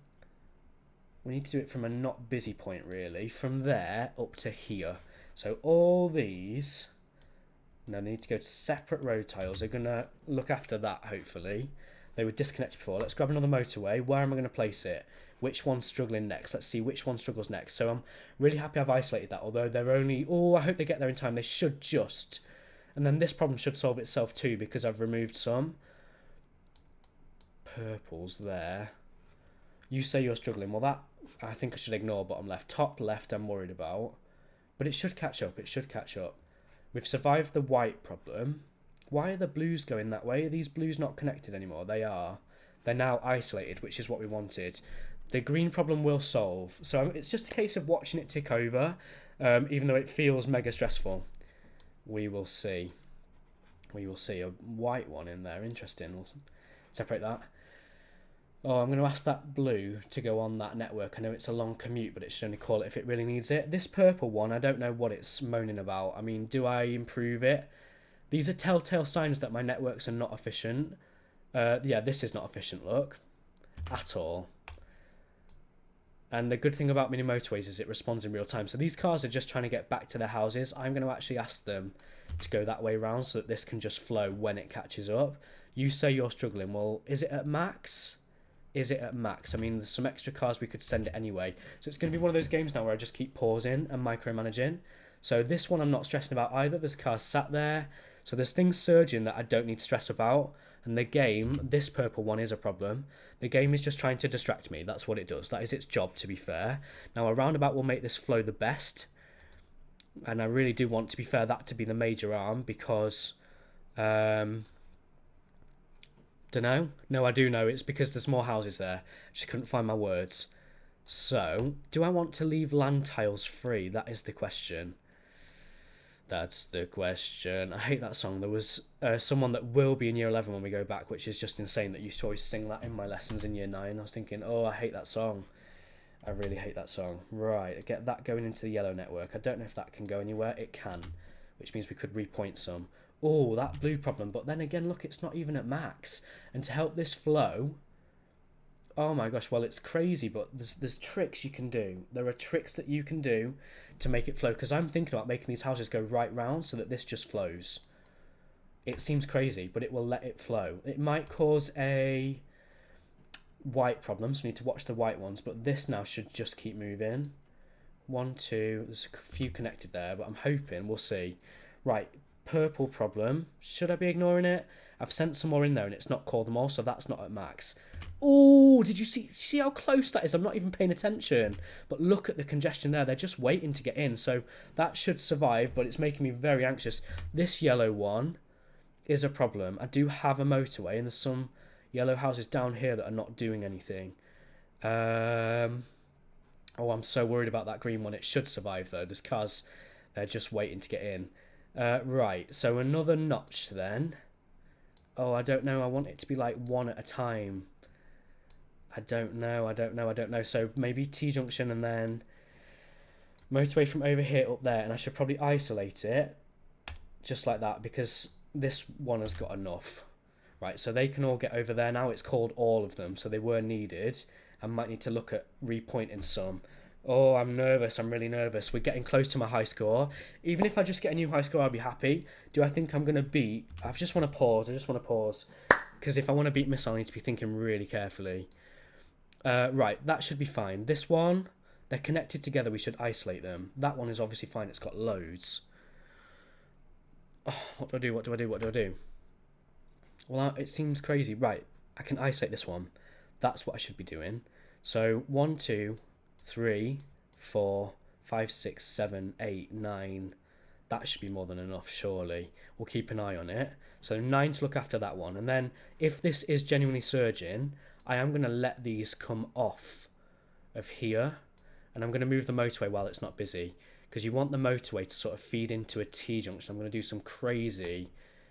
need to do it from a not busy point, really. From there up to here. So all these... Now they need to go to separate road tiles. They're going to look after that, hopefully. They were disconnected before. Let's grab another motorway. Where am I going to place it? Which one's struggling next? Let's see which one struggles next. So I'm really happy I've isolated that, although they're only... Oh, I hope they get there in time. They should just... And then this problem should solve itself too, because I've removed some. Purples there. You say you're struggling. Well, that I think I should ignore bottom left. Top left I'm worried about. But it should catch up. It should catch up. We've survived the white problem. Why are the blues going that way? Are these blues not connected anymore? They are. They're now isolated, which is what we wanted. The green problem will solve. So it's just a case of watching it tick over, even though it feels mega stressful. We will see. We will see. A white one in there. Interesting. We'll separate that. Oh, I'm going to ask that blue to go on that network. I know it's a long commute, but it should only call it if it really needs it. This purple one, I don't know what it's moaning about. I mean, do I improve it? These are telltale signs that my networks are not efficient. Yeah, this is not efficient, look. At all. And the good thing about Mini Motorways is it responds in real time. So these cars are just trying to get back to their houses. I'm going to actually ask them to go that way round so that this can just flow when it catches up. You say you're struggling. Well, is it at max? Is it at max? I mean, there's some extra cars we could send it anyway. So it's going to be one of those games now where I just keep pausing and micromanaging. So this one I'm not stressing about either. There's cars sat there. So there's things surging that I don't need to stress about. And the game, this purple one is a problem. The game is just trying to distract me. That's what it does. That is its job, to be fair. Now, a roundabout will make this flow the best. And I really do want, to be fair, that to be the major arm because... don't know. No, I do know. It's because there's more houses there. I just couldn't find my words. So, do I want to leave land tiles free? That is the question. That's the question. I hate that song. There was someone that will be in year 11 when we go back, which is just insane that used to always sing that in my lessons in year 9. I was thinking, oh, I hate that song. I really hate that song. Right, get that going into the yellow network. I don't know if that can go anywhere. It can, which means we could repoint some. Oh, that blue problem. But then again, look, it's not even at max. And to help this flow, oh my gosh, well, it's crazy, but there's tricks you can do. There are tricks that you can do to make it flow, because I'm thinking about making these houses go right round so that this just flows. It seems crazy, but it will let it flow. It might cause a white problem, so we need to watch the white ones, but this now should just keep moving. 1, 2, there's a few connected there, but I'm hoping, we'll see. Right, purple problem. Should I be ignoring it? I've sent some more in there and it's not called them all, so that's not at max. Oh, did you see how close that is? I'm not even paying attention. But look at the congestion there. They're just waiting to get in. So that should survive, but it's making me very anxious. This yellow one is a problem. I do have a motorway and there's some yellow houses down here that are not doing anything. Oh, I'm so worried about that green one. It should survive, though. There's cars, they're just waiting to get in. Right, so another notch then. Oh, I don't know. I want it to be like one at a time. I don't know. So maybe T-junction and then motorway from over here up there. And I should probably isolate it just like that because this one has got enough. Right, so they can all get over there now. It's called all of them, so they were needed. I might need to look at repointing some. Oh, I'm nervous. I'm really nervous. We're getting close to my high score. Even if I just get a new high score, I'll be happy. Do I think I'm going to beat... I just want to pause. Because if I want to beat Missile, I need to be thinking really carefully. Right, that should be fine. This one, they're connected together. We should isolate them. That one is obviously fine. It's got loads. Oh, what do I do? Well, it seems crazy. Right, I can isolate this one. That's what I should be doing. So 1, 2, 3, 4, 5, 6, 7, 8, 9. That should be more than enough, surely. We'll keep an eye on it. So 9 to look after that one. And then if this is genuinely surging, I am going to let these come off of here. And I'm going to move the motorway while it's not busy. Because you want the motorway to sort of feed into a T-junction. I'm going to do some crazy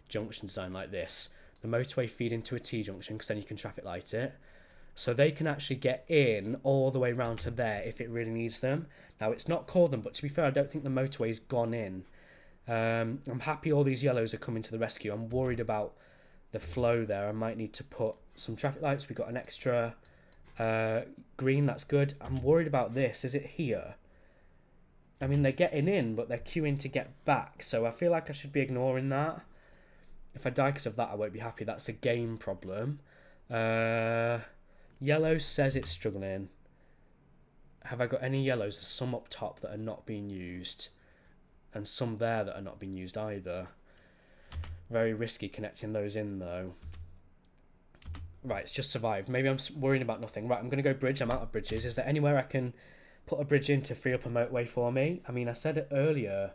junction design like this. The motorway feed into a T-junction because then you can traffic light it. So they can actually get in all the way round to there if it really needs them. Now, it's not called them, but to be fair, I don't think the motorway's gone in. I'm happy all these yellows are coming to the rescue. I'm worried about the flow there. I might need to put some traffic lights. We've got an extra green. That's good. I'm worried about this. Is it here? I mean, they're getting in, but they're queuing to get back. So I feel like I should be ignoring that. If I die because of that, I won't be happy. That's a game problem. Yellow says it's struggling. Have I got any yellows? There's some up top that are not being used. And some there that are not being used either. Very risky connecting those in, though. Right, it's just survived. Maybe I'm worrying about nothing. Right, I'm going to go bridge. I'm out of bridges. Is there anywhere I can put a bridge in to free up a motorway for me? I mean, I said it earlier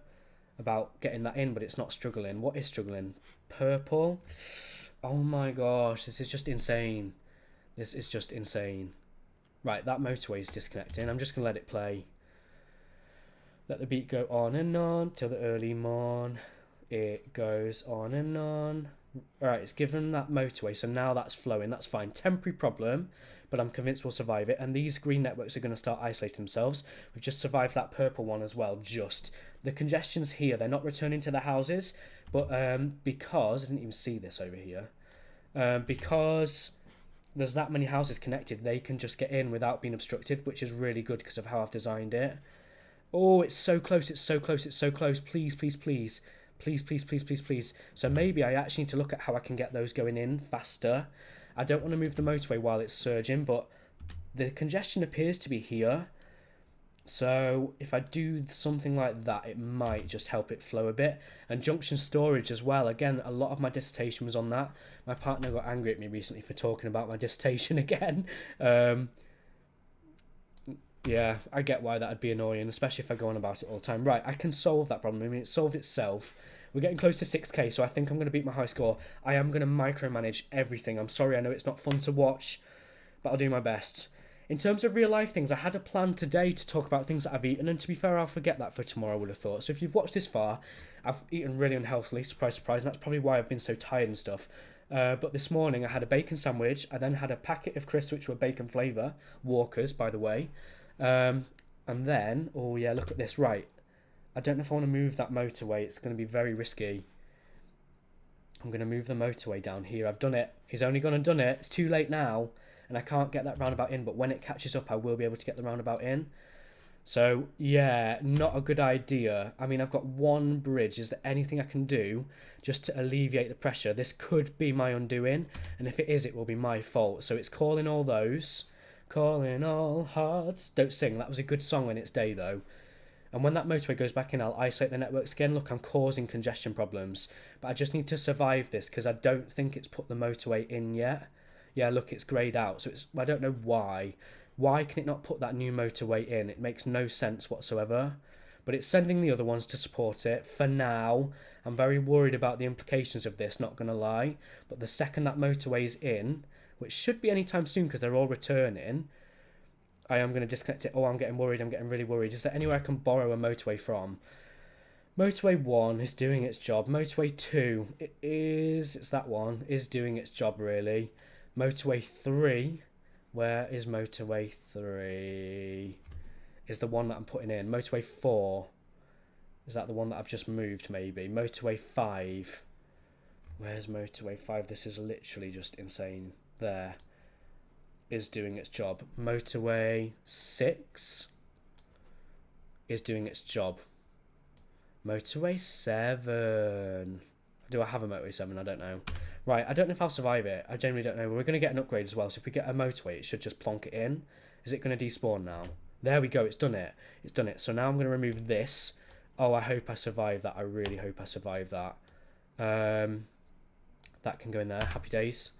about getting that in, but it's not struggling. What is struggling? Purple? Oh my gosh, this is just insane. This is just insane. Right, that motorway is disconnecting. I'm just going to let it play. Let the beat go on and on till the early morn. It goes on and on. Alright, it's given that motorway, so now that's flowing. That's fine. Temporary problem, but I'm convinced we'll survive it. And these green networks are going to start isolating themselves. We've just survived that purple one as well, just. The congestion's here. They're not returning to the houses, but because... I didn't even see this over here. Because there's that many houses connected, they can just get in without being obstructed, which is really good because of how I've designed it. Oh, it's so close, it's so close, it's so close. Please, please, please. Please, please, please, please, please. So maybe I actually need to look at how I can get those going in faster. I don't want to move the motorway while it's surging, but the congestion appears to be here. So if I do something like that, it might just help it flow a bit. And junction storage as well. Again, a lot of my dissertation was on that. My partner got angry at me recently for talking about my dissertation again. Yeah, I get why that would be annoying, especially if I go on about it all the time. Right, I can solve that problem. I mean, it solved itself. We're getting close to 6k, so I think I'm going to beat my high score. I am going to micromanage everything. I'm sorry, I know it's not fun to watch, but I'll do my best. In terms of real life things, I had a plan today to talk about things that I've eaten, and to be fair, I'll forget that for tomorrow, I would have thought. So if you've watched this far, I've eaten really unhealthily, surprise, surprise, and that's probably why I've been so tired and stuff. But this morning, I had a bacon sandwich. I then had a packet of crisps, which were bacon flavour. Walkers, by the way. And then, oh yeah, look at this, right. I don't know if I want to move that motorway. It's going to be very risky. I'm going to move the motorway down here. I've done it. He's only gone and done it. It's too late now, and I can't get that roundabout in, but when it catches up, I will be able to get the roundabout in. So, yeah, not a good idea. I mean, I've got one bridge. Is there anything I can do just to alleviate the pressure? This could be my undoing, and if it is, it will be my fault. So it's calling all those. Calling all hearts. Don't sing. That was a good song in its day, though. And when that motorway goes back in, I'll isolate the networks again. Look, I'm causing congestion problems. But I just need to survive this because I don't think it's put the motorway in yet. Yeah, look, it's greyed out. So I don't know why. Why can it not put that new motorway in? It makes no sense whatsoever. But it's sending the other ones to support it. For now, I'm very worried about the implications of this, not going to lie. But the second that motorway is in, which should be any time soon because they're all returning, I am going to disconnect it. Oh, I'm getting worried. I'm getting really worried. Is there anywhere I can borrow a motorway from? Motorway 1 is doing its job. Motorway 2, it's that one, is doing its job, really. Motorway 3, where is Motorway 3? Is the one that I'm putting in. Motorway 4, is that the one that I've just moved, maybe? Motorway 5, where's Motorway 5? This is literally just insane. There. Is doing its job. Motorway 6 is doing its job. Motorway 7. Do I have a Motorway 7? I don't know. Right, I don't know if I'll survive it. I genuinely don't know. We're going to get an upgrade as well. So if we get a motorway, it should just plonk it in. Is it going to despawn now? There we go. It's done it. It's done it. So now I'm going to remove this. Oh, I hope I survive that. I really hope I survive that. That can go in there. Happy days.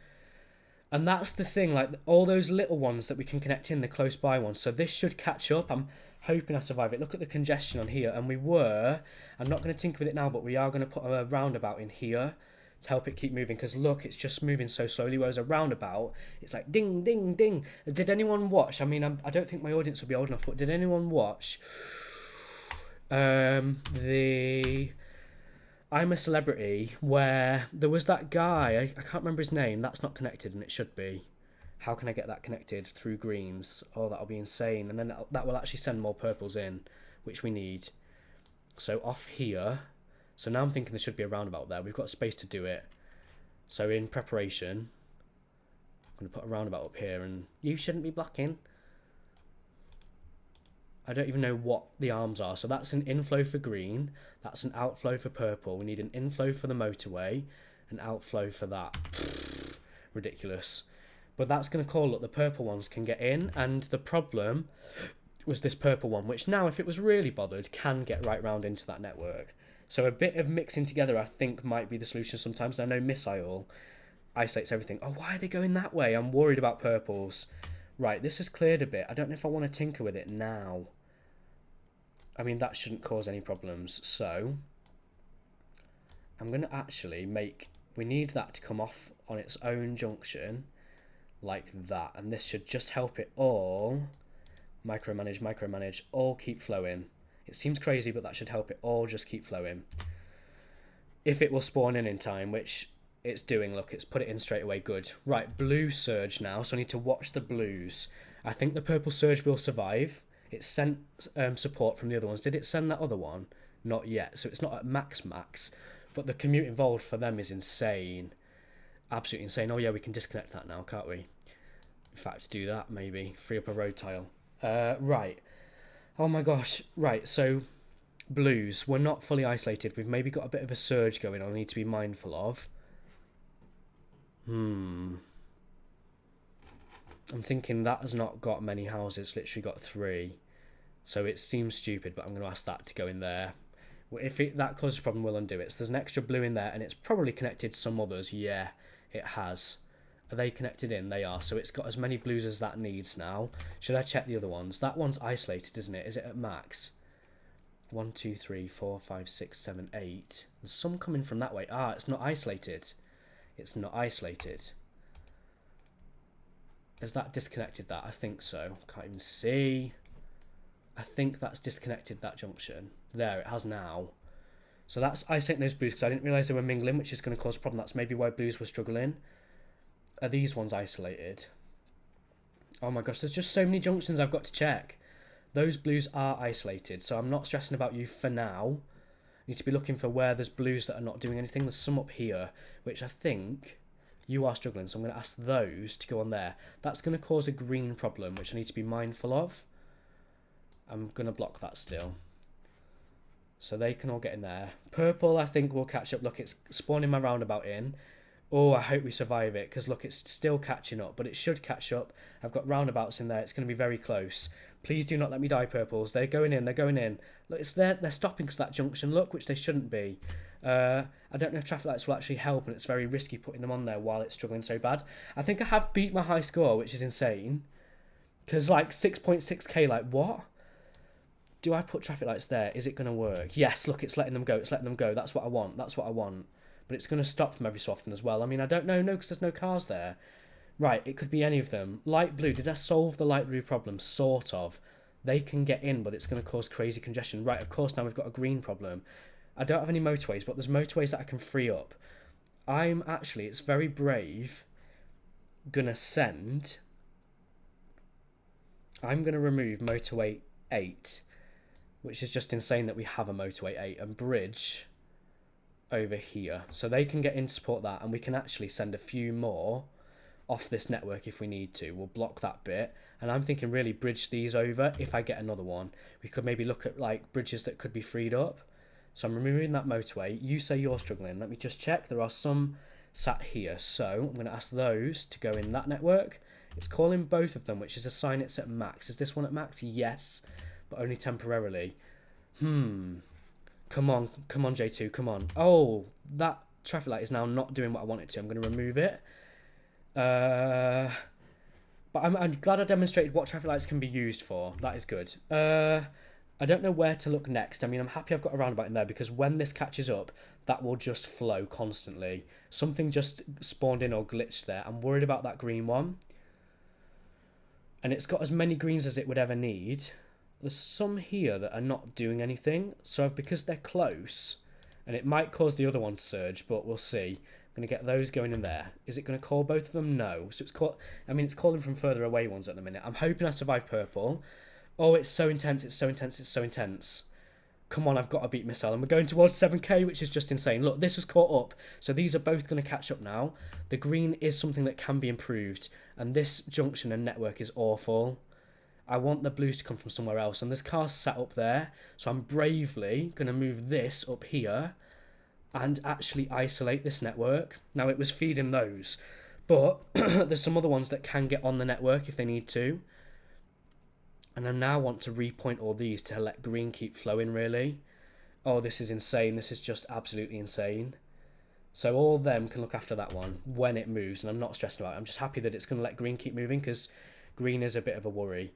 And that's the thing, like all those little ones that we can connect in, the close by ones. So this should catch up. I'm hoping I survive it. Look at the congestion on here. And I'm not going to tinker with it now, but we are going to put a roundabout in here to help it keep moving. Because look, it's just moving so slowly. Whereas a roundabout, it's like ding, ding, ding. Did anyone watch? I mean, I don't think my audience will be old enough, but did anyone watch the I'm a Celebrity, where there was that guy, I can't remember his name, that's not connected and it should be. How can I get that connected through greens? Oh, that'll be insane. And then that will actually send more purples in, which we need. So off here, so now I'm thinking there should be a roundabout there. We've got space to do it. So in preparation, I'm going to put a roundabout up here and you shouldn't be blocking. I don't even know what the arms are. So that's an inflow for green. That's an outflow for purple. We need an inflow for the motorway. An outflow for that. Ridiculous. But that's going to call up the purple ones can get in. And the problem was this purple one, which now, if it was really bothered, can get right round into that network. So a bit of mixing together, I think, might be the solution sometimes. And I know Missile isolates everything. Oh, why are they going that way? I'm worried about purples. Right, this has cleared a bit. I don't know if I want to tinker with it now. I mean, that shouldn't cause any problems. So I'm going to actually we need that to come off on its own junction like that. And this should just help it all micromanage, all keep flowing. It seems crazy, but that should help it all just keep flowing. If it will spawn in time, which it's doing. Look, it's put it in straight away. Good. Right, blue surge now. So I need to watch the blues. I think the purple surge will survive. It sent support from the other ones. Did it send that other one? Not yet. So it's not at max. But the commute involved for them is insane. Absolutely insane. Oh, yeah, we can disconnect that now, can't we? In fact, do that, maybe. Free up a road tile. Right. Oh, my gosh. Right, so blues. We're not fully isolated. We've maybe got a bit of a surge going on I need to be mindful of. I'm thinking that has not got many houses. It's literally got 3. So it seems stupid, but I'm going to ask that to go in there. If that causes a problem, we'll undo it. So there's an extra blue in there, and it's probably connected some others. Yeah, it has. Are they connected in? They are. So it's got as many blues as that needs now. Should I check the other ones? That one's isolated, isn't it? Is it at max? 1, 2, 3, 4, 5, 6, 7, 8. There's some coming from that way. Ah, it's not isolated. It's not isolated. Has that disconnected that? I think so. Can't even see. I think that's disconnected that junction. There, it has now. So that's isolating those blues because I didn't realise they were mingling, which is going to cause a problem. That's maybe why blues were struggling. Are these ones isolated? Oh my gosh, there's just so many junctions I've got to check. Those blues are isolated, so I'm not stressing about you for now. Need to be looking for where there's blues that are not doing anything. There's some up here, which I think you are struggling, so I'm going to ask those to go on there. That's going to cause a green problem, which I need to be mindful of. I'm going to block that still. So they can all get in there. Purple, I think, will catch up. Look, it's spawning my roundabout in. Oh, I hope we survive it, because look, it's still catching up, but it should catch up. I've got roundabouts in there. It's going to be very close. Please do not let me die, purples. They're going in. They're going in. Look, it's there. They're stopping because that junction, look, which they shouldn't be. I don't know if traffic lights will actually help, and it's very risky putting them on there while it's struggling so bad. I think I have beat my high score, which is insane, because like 6.6k, like what? Do I put traffic lights there? Is it going to work? Yes, look, it's letting them go. It's letting them go. That's what I want. That's what I want. But it's going to stop them every so often as well. I mean, I don't know, no, because there's no cars there. Right, it could be any of them. Light blue, did I solve the light blue problem? Sort of. They can get in, but it's going to cause crazy congestion. Right, of course, now we've got a green problem. I don't have any motorways, but there's motorways that I can free up. I'm actually, it's very brave, going to send... I'm going to remove motorway 8, which is just insane that we have a motorway 8, and bridge over here, so they can get in to support that, and we can actually send a few more off this network if we need to. We'll block that bit, and I'm thinking really bridge these over. If I get another one, we could maybe look at like bridges that could be freed up. So I'm removing that motorway. You say you're struggling. Let me just check. There are some sat here, so I'm going to ask those to go in that network. It's calling both of them, which is a sign it's at max. Is this one at max? Yes, but only temporarily. Come on, J2, come on. Oh, that traffic light is now not doing what I want it to. I'm going to remove it. But I'm glad I demonstrated what traffic lights can be used for. That is good. I don't know where to look next. I mean, I'm happy I've got a roundabout in there, because when this catches up, that will just flow constantly. Something just spawned in or glitched there. I'm worried about that green one. And it's got as many greens as it would ever need. There's some here that are not doing anything, so because they're close, and it might cause the other one to surge, but we'll see. I'm going to get those going in there. Is it going to call both of them? No. So it's it's calling from further away ones at the minute. I'm hoping I survive purple. Oh, it's so intense, it's so intense, it's so intense. Come on, I've got to beat Missile, and we're going towards 7k, which is just insane. Look, this has caught up, so these are both going to catch up now. The green is something that can be improved, and this junction and network is awful. I want the blues to come from somewhere else, and this car's sat up there, so I'm bravely going to move this up here and actually isolate this network. Now, it was feeding those, but there's some other ones that can get on the network if they need to. And I now want to repoint all these to let green keep flowing, really. Oh, this is insane. This is just absolutely insane. So all of them can look after that one when it moves, and I'm not stressed about it. I'm just happy that it's going to let green keep moving, because green is a bit of a worry.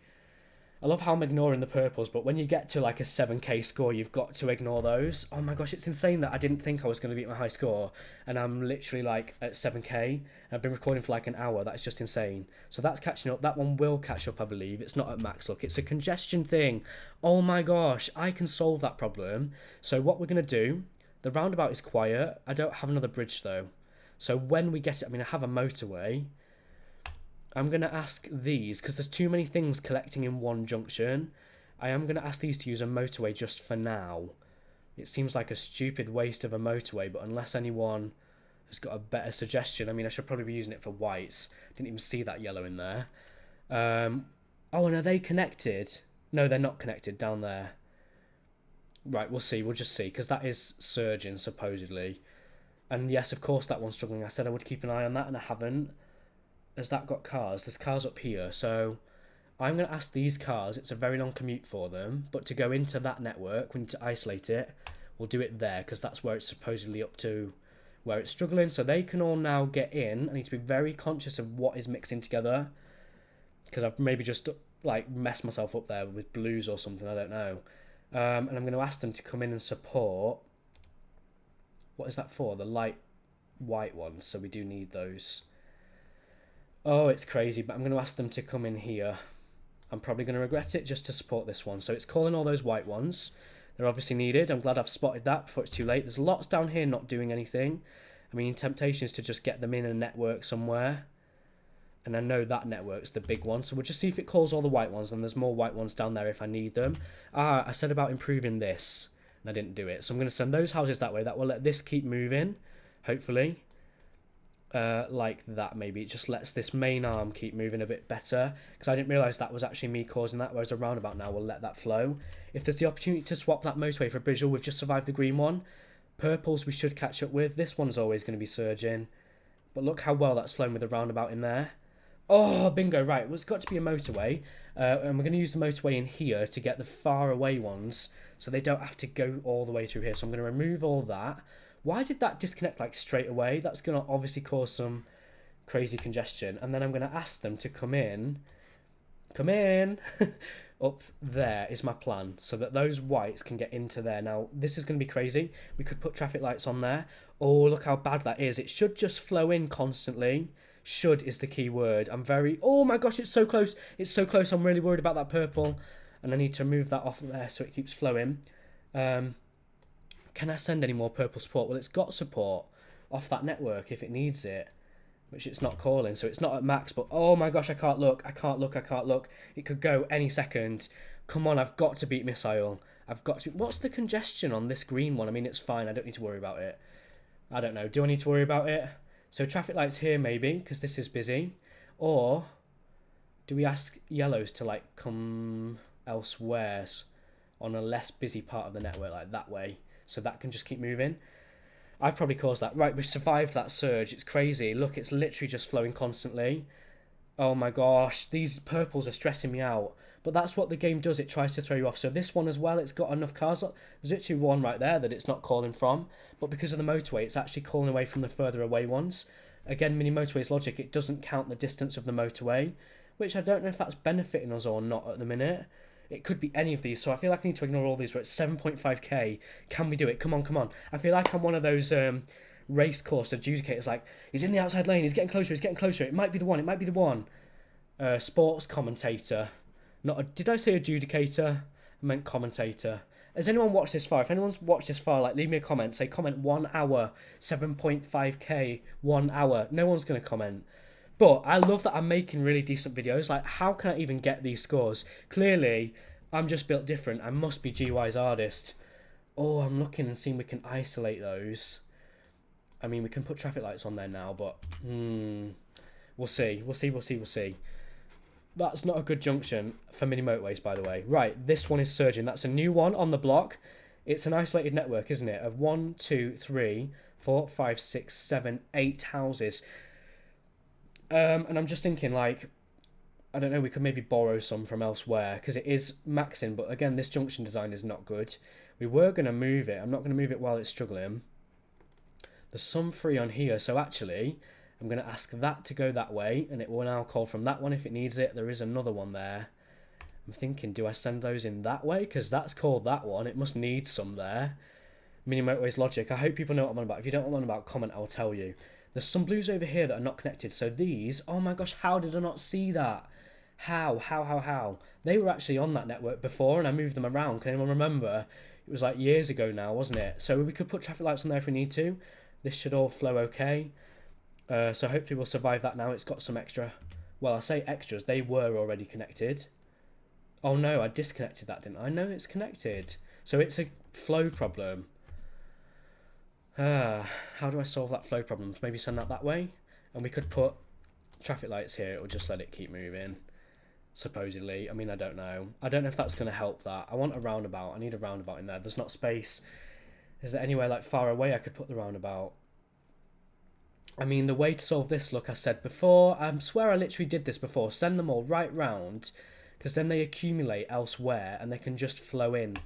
I love how I'm ignoring the purples, but when you get to like a 7k score, you've got to ignore those. Oh my gosh, it's insane that I didn't think I was going to beat my high score, and I'm literally like at 7k. I've been recording for like an hour. That's just insane. So that's catching up. That one will catch up, I believe. It's not at max. Look, it's a congestion thing. Oh my gosh, I can solve that problem. So what we're going to do, the roundabout is quiet. I don't have another bridge though. So when we get it, I mean, I have a motorway. I'm going to ask these, because there's too many things collecting in one junction. I am going to ask these to use a motorway just for now. It seems like a stupid waste of a motorway, but unless anyone has got a better suggestion. I mean, I should probably be using it for whites. Didn't even see that yellow in there. Oh, and are they connected? No, they're not connected down there. Right, we'll see. We'll just see, because that is surging, supposedly. And yes, of course, that one's struggling. I said I would keep an eye on that, and I haven't. Has that got cars? There's cars up here, so I'm going to ask these cars. It's a very long commute for them, but to go into that network, we need to isolate it. We'll do it there, because that's where it's supposedly up to, where it's struggling. So they can all now get in. I need to be very conscious of what is mixing together, because I've maybe just like messed myself up there with blues or something. I don't know. And I'm going to ask them to come in and support. What is that for? The light white ones. So we do need those. Oh, it's crazy, but I'm going to ask them to come in here. I'm probably going to regret it just to support this one. So it's calling all those white ones. They're obviously needed. I'm glad I've spotted that before it's too late. There's lots down here not doing anything. I mean, temptation is to just get them in a network somewhere. And I know that network's the big one. So we'll just see if it calls all the white ones. And there's more white ones down there if I need them. I said about improving this. and I didn't do it. So I'm going to send those houses that way. That will let this keep moving, hopefully. Like that, maybe it just lets this main arm keep moving a bit better, because I didn't realise that was actually me causing that, whereas a roundabout now will let that flow. If there's the opportunity to swap that motorway for a visual, we've just survived the green one. Purples we should catch up with. This one's always going to be surging, but look how well that's flown with the roundabout in there. Oh, bingo, right, well, it's got to be a motorway, and we're going to use the motorway in here to get the far away ones, so they don't have to go all the way through here. So I'm going to remove all that. Why did that disconnect like straight away? That's going to obviously cause some crazy congestion. And then I'm going to ask them to come in, up there is my plan, so that those whites can get into there. Now, this is going to be crazy. We could put traffic lights on there. Oh, look how bad that is. It should just flow in constantly. Should is the key word. Oh my gosh, it's so close. It's so close. I'm really worried about that purple. And I need to move that off there so it keeps flowing. Can I send any more purple support? Well, it's got support off that network if it needs it, which it's not calling, so it's not at max. But oh my gosh, I can't look. It could go any second. Come on, I've got to beat Missile. I've got to. What's the congestion on this green one? I mean, it's fine. I don't need to worry about it. I don't know. Do I need to worry about it? So traffic lights here maybe, because this is busy. Or do we ask yellows to like come elsewhere on a less busy part of the network, like that way? So that can just keep moving. I've probably caused that. Right, we've survived that surge. It's crazy. Look, it's literally just flowing constantly. Oh my gosh, these purples are stressing me out. But that's what the game does. It tries to throw you off. So this one as well, it's got enough cars. There's literally one right there that it's not calling from. But because of the motorway, it's actually calling away from the further away ones. Again, Mini Motorways logic, it doesn't count the distance of the motorway, which I don't know if that's benefiting us or not at the minute. It could be any of these, so I feel like I need to ignore all these. We're at 7.5k. Can we do it? Come on. I feel like I'm one of those race course adjudicators, like, he's in the outside lane, he's getting closer. It might be the one. Sports commentator. Did I say adjudicator? I meant commentator. Has anyone watched this far? If anyone's watched this far, like, leave me a comment. Say comment 1 hour, 7.5k, 1 hour. No one's going to comment. But I love that I'm making really decent videos. Like, how can I even get these scores? Clearly, I'm just built different. I must be GY's artist. Oh, I'm looking and seeing we can isolate those. I mean, we can put traffic lights on there now, but we'll see. That's not a good junction for Mini Motorways, by the way. Right, this one is surging. That's a new one on the block. It's an isolated network, isn't it? Of 1, 2, 3, 4, 5, 6, 7, 8 houses. And I'm just thinking, like, I don't know, we could maybe borrow some from elsewhere, because it is maxing, but again, this junction design is not good. We were going to move it. I'm not going to move it while it's struggling. There's some free on here, so actually, I'm going to ask that to go that way, and it will now call from that one if it needs it. There is another one there. I'm thinking, do I send those in that way? Because that's called that one. It must need some there. Mini Motorways logic. I hope people know what I'm on about. If you don't know what I'm on about, comment, I'll tell you. There's some blues over here that are not connected. So these, oh my gosh, how did I not see that? How? They were actually on that network before and I moved them around. Can anyone remember? It was like years ago now, wasn't it? So we could put traffic lights on there if we need to. This should all flow okay. So hopefully we'll survive that now. It's got some extra, well, I say extras. They were already connected. Oh no, I disconnected that, didn't I? No, it's connected. So it's a flow problem. How do I solve that flow problem? Maybe send that way, and we could put traffic lights here. It will just let it keep moving, supposedly. I mean, I don't know if that's going to help that. I want a roundabout. I need a roundabout in there. There's not space. Is there anywhere like far away I could put the roundabout? I mean, the way to solve this, look, I said before, I swear I literally did this before, send them all right round, because then they accumulate elsewhere and they can just flow in.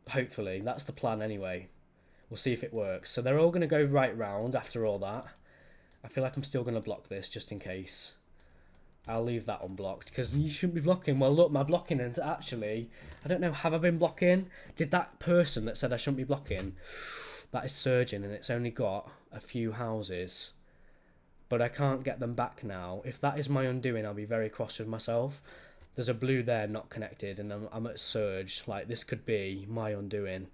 Hopefully, that's the plan anyway. We'll see if it works. So they're all going to go right round after all that. I feel like I'm still going to block this just in case. I'll leave that unblocked because you shouldn't be blocking. Well, look, my blocking is actually, I don't know, have I been blocking? Did that person that said I shouldn't be blocking, that is surging and it's only got a few houses. But I can't get them back now. If that is my undoing, I'll be very cross with myself. There's a blue there not connected and I'm at surge. Like, this could be my undoing.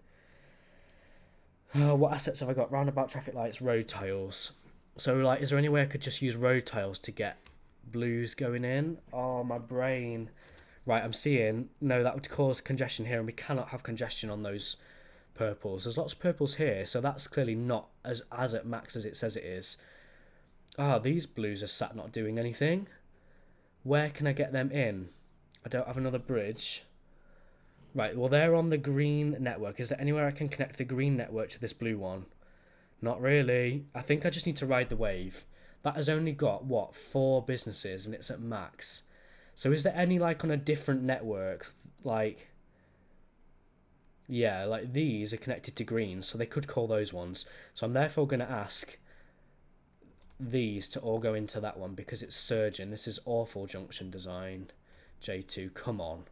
What assets have I got? Roundabout, traffic lights, road tiles. So, like, is there any way I could just use road tiles to get blues going in? Oh, my brain. Right, I'm seeing, no, that would cause congestion here, and we cannot have congestion on those purples. There's lots of purples here, so that's clearly not as at max as it says it is. Ah, these blues are sat not doing anything. Where can I get them in? I don't have another bridge. Right, well, they're on the green network. Is there anywhere I can connect the green network to this blue one? Not really. I think I just need to ride the wave. That has only got, what, 4 businesses, and it's at max. So is there any, like, on a different network, like... Yeah, like these are connected to green, so they could call those ones. So I'm therefore going to ask these to all go into that one because it's surging. This is awful junction design. J2, come on.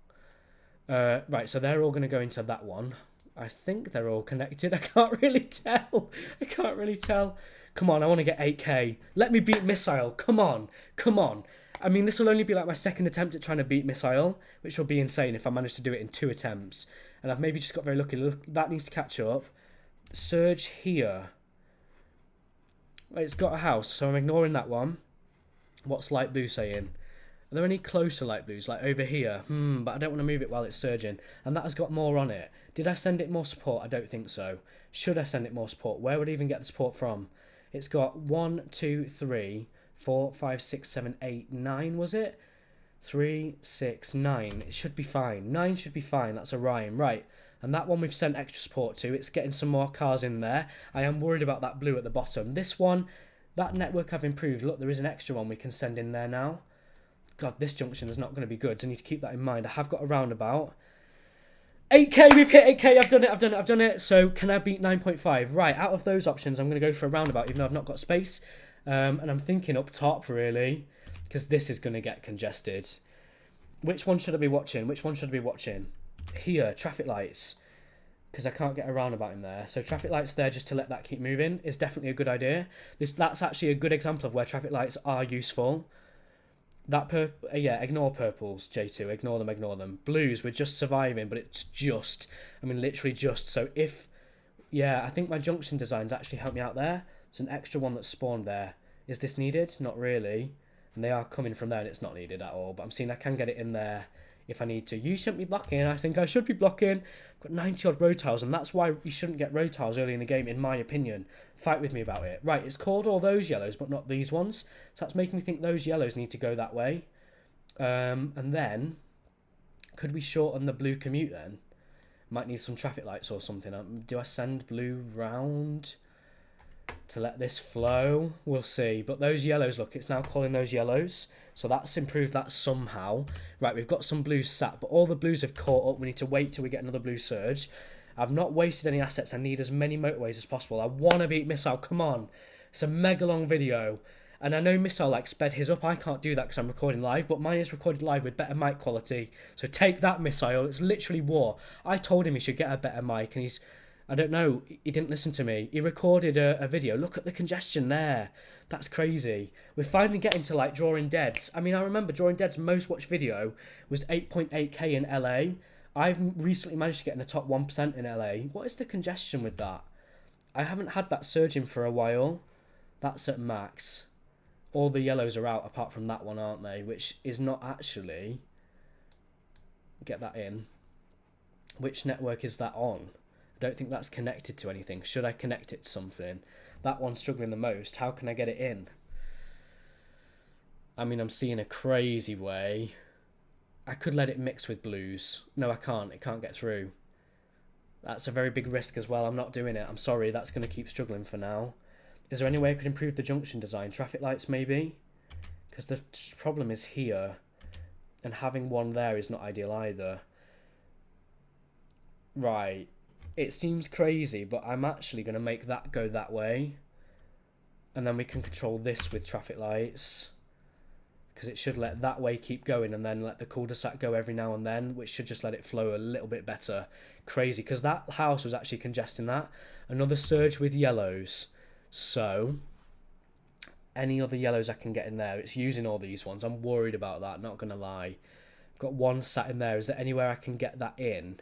Right, so they're all going to go into that one. I think they're all connected. I can't really tell. I can't really tell. Come on, I want to get 8k. Let me beat Missile. Come on. Come on. I mean, this will only be like my second attempt at trying to beat Missile, which will be insane if I manage to do it in 2 attempts. And I've maybe just got very lucky. Look, that needs to catch up. Surge here. It's got a house, so I'm ignoring that one. What's light blue saying? Are there any closer light blues, like over here? But I don't want to move it while it's surging. And that has got more on it. Did I send it more support? I don't think so. Should I send it more support? Where would I even get the support from? It's got 1, 2, 3, 4, 5, 6, 7, 8, 9, was it? 3, 6, 9. It should be fine. 9 should be fine. That's a rhyme. Right. And that one we've sent extra support to. It's getting some more cars in there. I am worried about that blue at the bottom. This one, that network I've improved. Look, there is an extra one we can send in there now. God, this junction is not going to be good. So I need to keep that in mind. I have got a roundabout. 8k, we've hit 8k. I've done it. So can I beat 9.5? Right, out of those options, I'm going to go for a roundabout, even though I've not got space. And I'm thinking up top, really, because this is going to get congested. Which one should I be watching? Which one should I be watching? Here, traffic lights, because I can't get a roundabout in there. So traffic lights there just to let that keep moving is definitely a good idea. That's actually a good example of where traffic lights are useful. That yeah, ignore purples, J2, ignore them. Blues, we're just surviving, but it's just, I mean, literally just. So if, yeah, I think my junction designs actually help me out there. It's an extra one that's spawned there. Is this needed? Not really. And they are coming from there and it's not needed at all. But I'm seeing I can get it in there if I need to. You shouldn't be blocking. I think I should be blocking. I've got 90 odd road tiles, and that's why you shouldn't get road tiles early in the game, in my opinion. Fight with me about it. Right, it's called all those yellows, but not these ones. So that's making me think those yellows need to go that way. And then, could we shorten the blue commute then? Might need some traffic lights or something. Do I send blue round to let this flow? We'll see. But those yellows, look, it's now calling those yellows. So that's improved that somehow. Right, we've got some blues sat, but all the blues have caught up. We need to wait till we get another blue surge. I've not wasted any assets. I need as many motorways as possible. I want to beat Missile. Come on. It's a mega long video. And I know Missile like sped his up. I can't do that because I'm recording live, but mine is recorded live with better mic quality. So take that, Missile. It's literally war. I told him he should get a better mic, and he's... I don't know, he didn't listen to me. He recorded a video. Look at the congestion there. That's crazy. We're finally getting to, like, Drawing Dead's. I mean, I remember Drawing Dead's most watched video was 8.8k in LA. I've recently managed to get in the top 1% in LA. What is the congestion with that? I haven't had that surging for a while. That's at max. All the yellows are out apart from that one, aren't they? Which is not actually... Get that in. Which network is that on? I don't think that's connected to anything. Should I connect it to something? That one's struggling the most. How can I get it in? I mean, I'm seeing a crazy way. I could let it mix with blues. No, I can't. It can't get through. That's a very big risk as well. I'm not doing it. I'm sorry. That's going to keep struggling for now. Is there any way I could improve the junction design? Traffic lights, maybe? Because the problem is here. And having one there is not ideal either. Right. It seems crazy, but I'm actually going to make that go that way. And then we can control this with traffic lights. Because it should let that way keep going and then let the cul-de-sac go every now and then, which should just let it flow a little bit better. Crazy, because that house was actually congesting that. Another surge with yellows. So, any other yellows I can get in there. It's using all these ones. I'm worried about that, not going to lie. Got one sat in there. Is there anywhere I can get that in?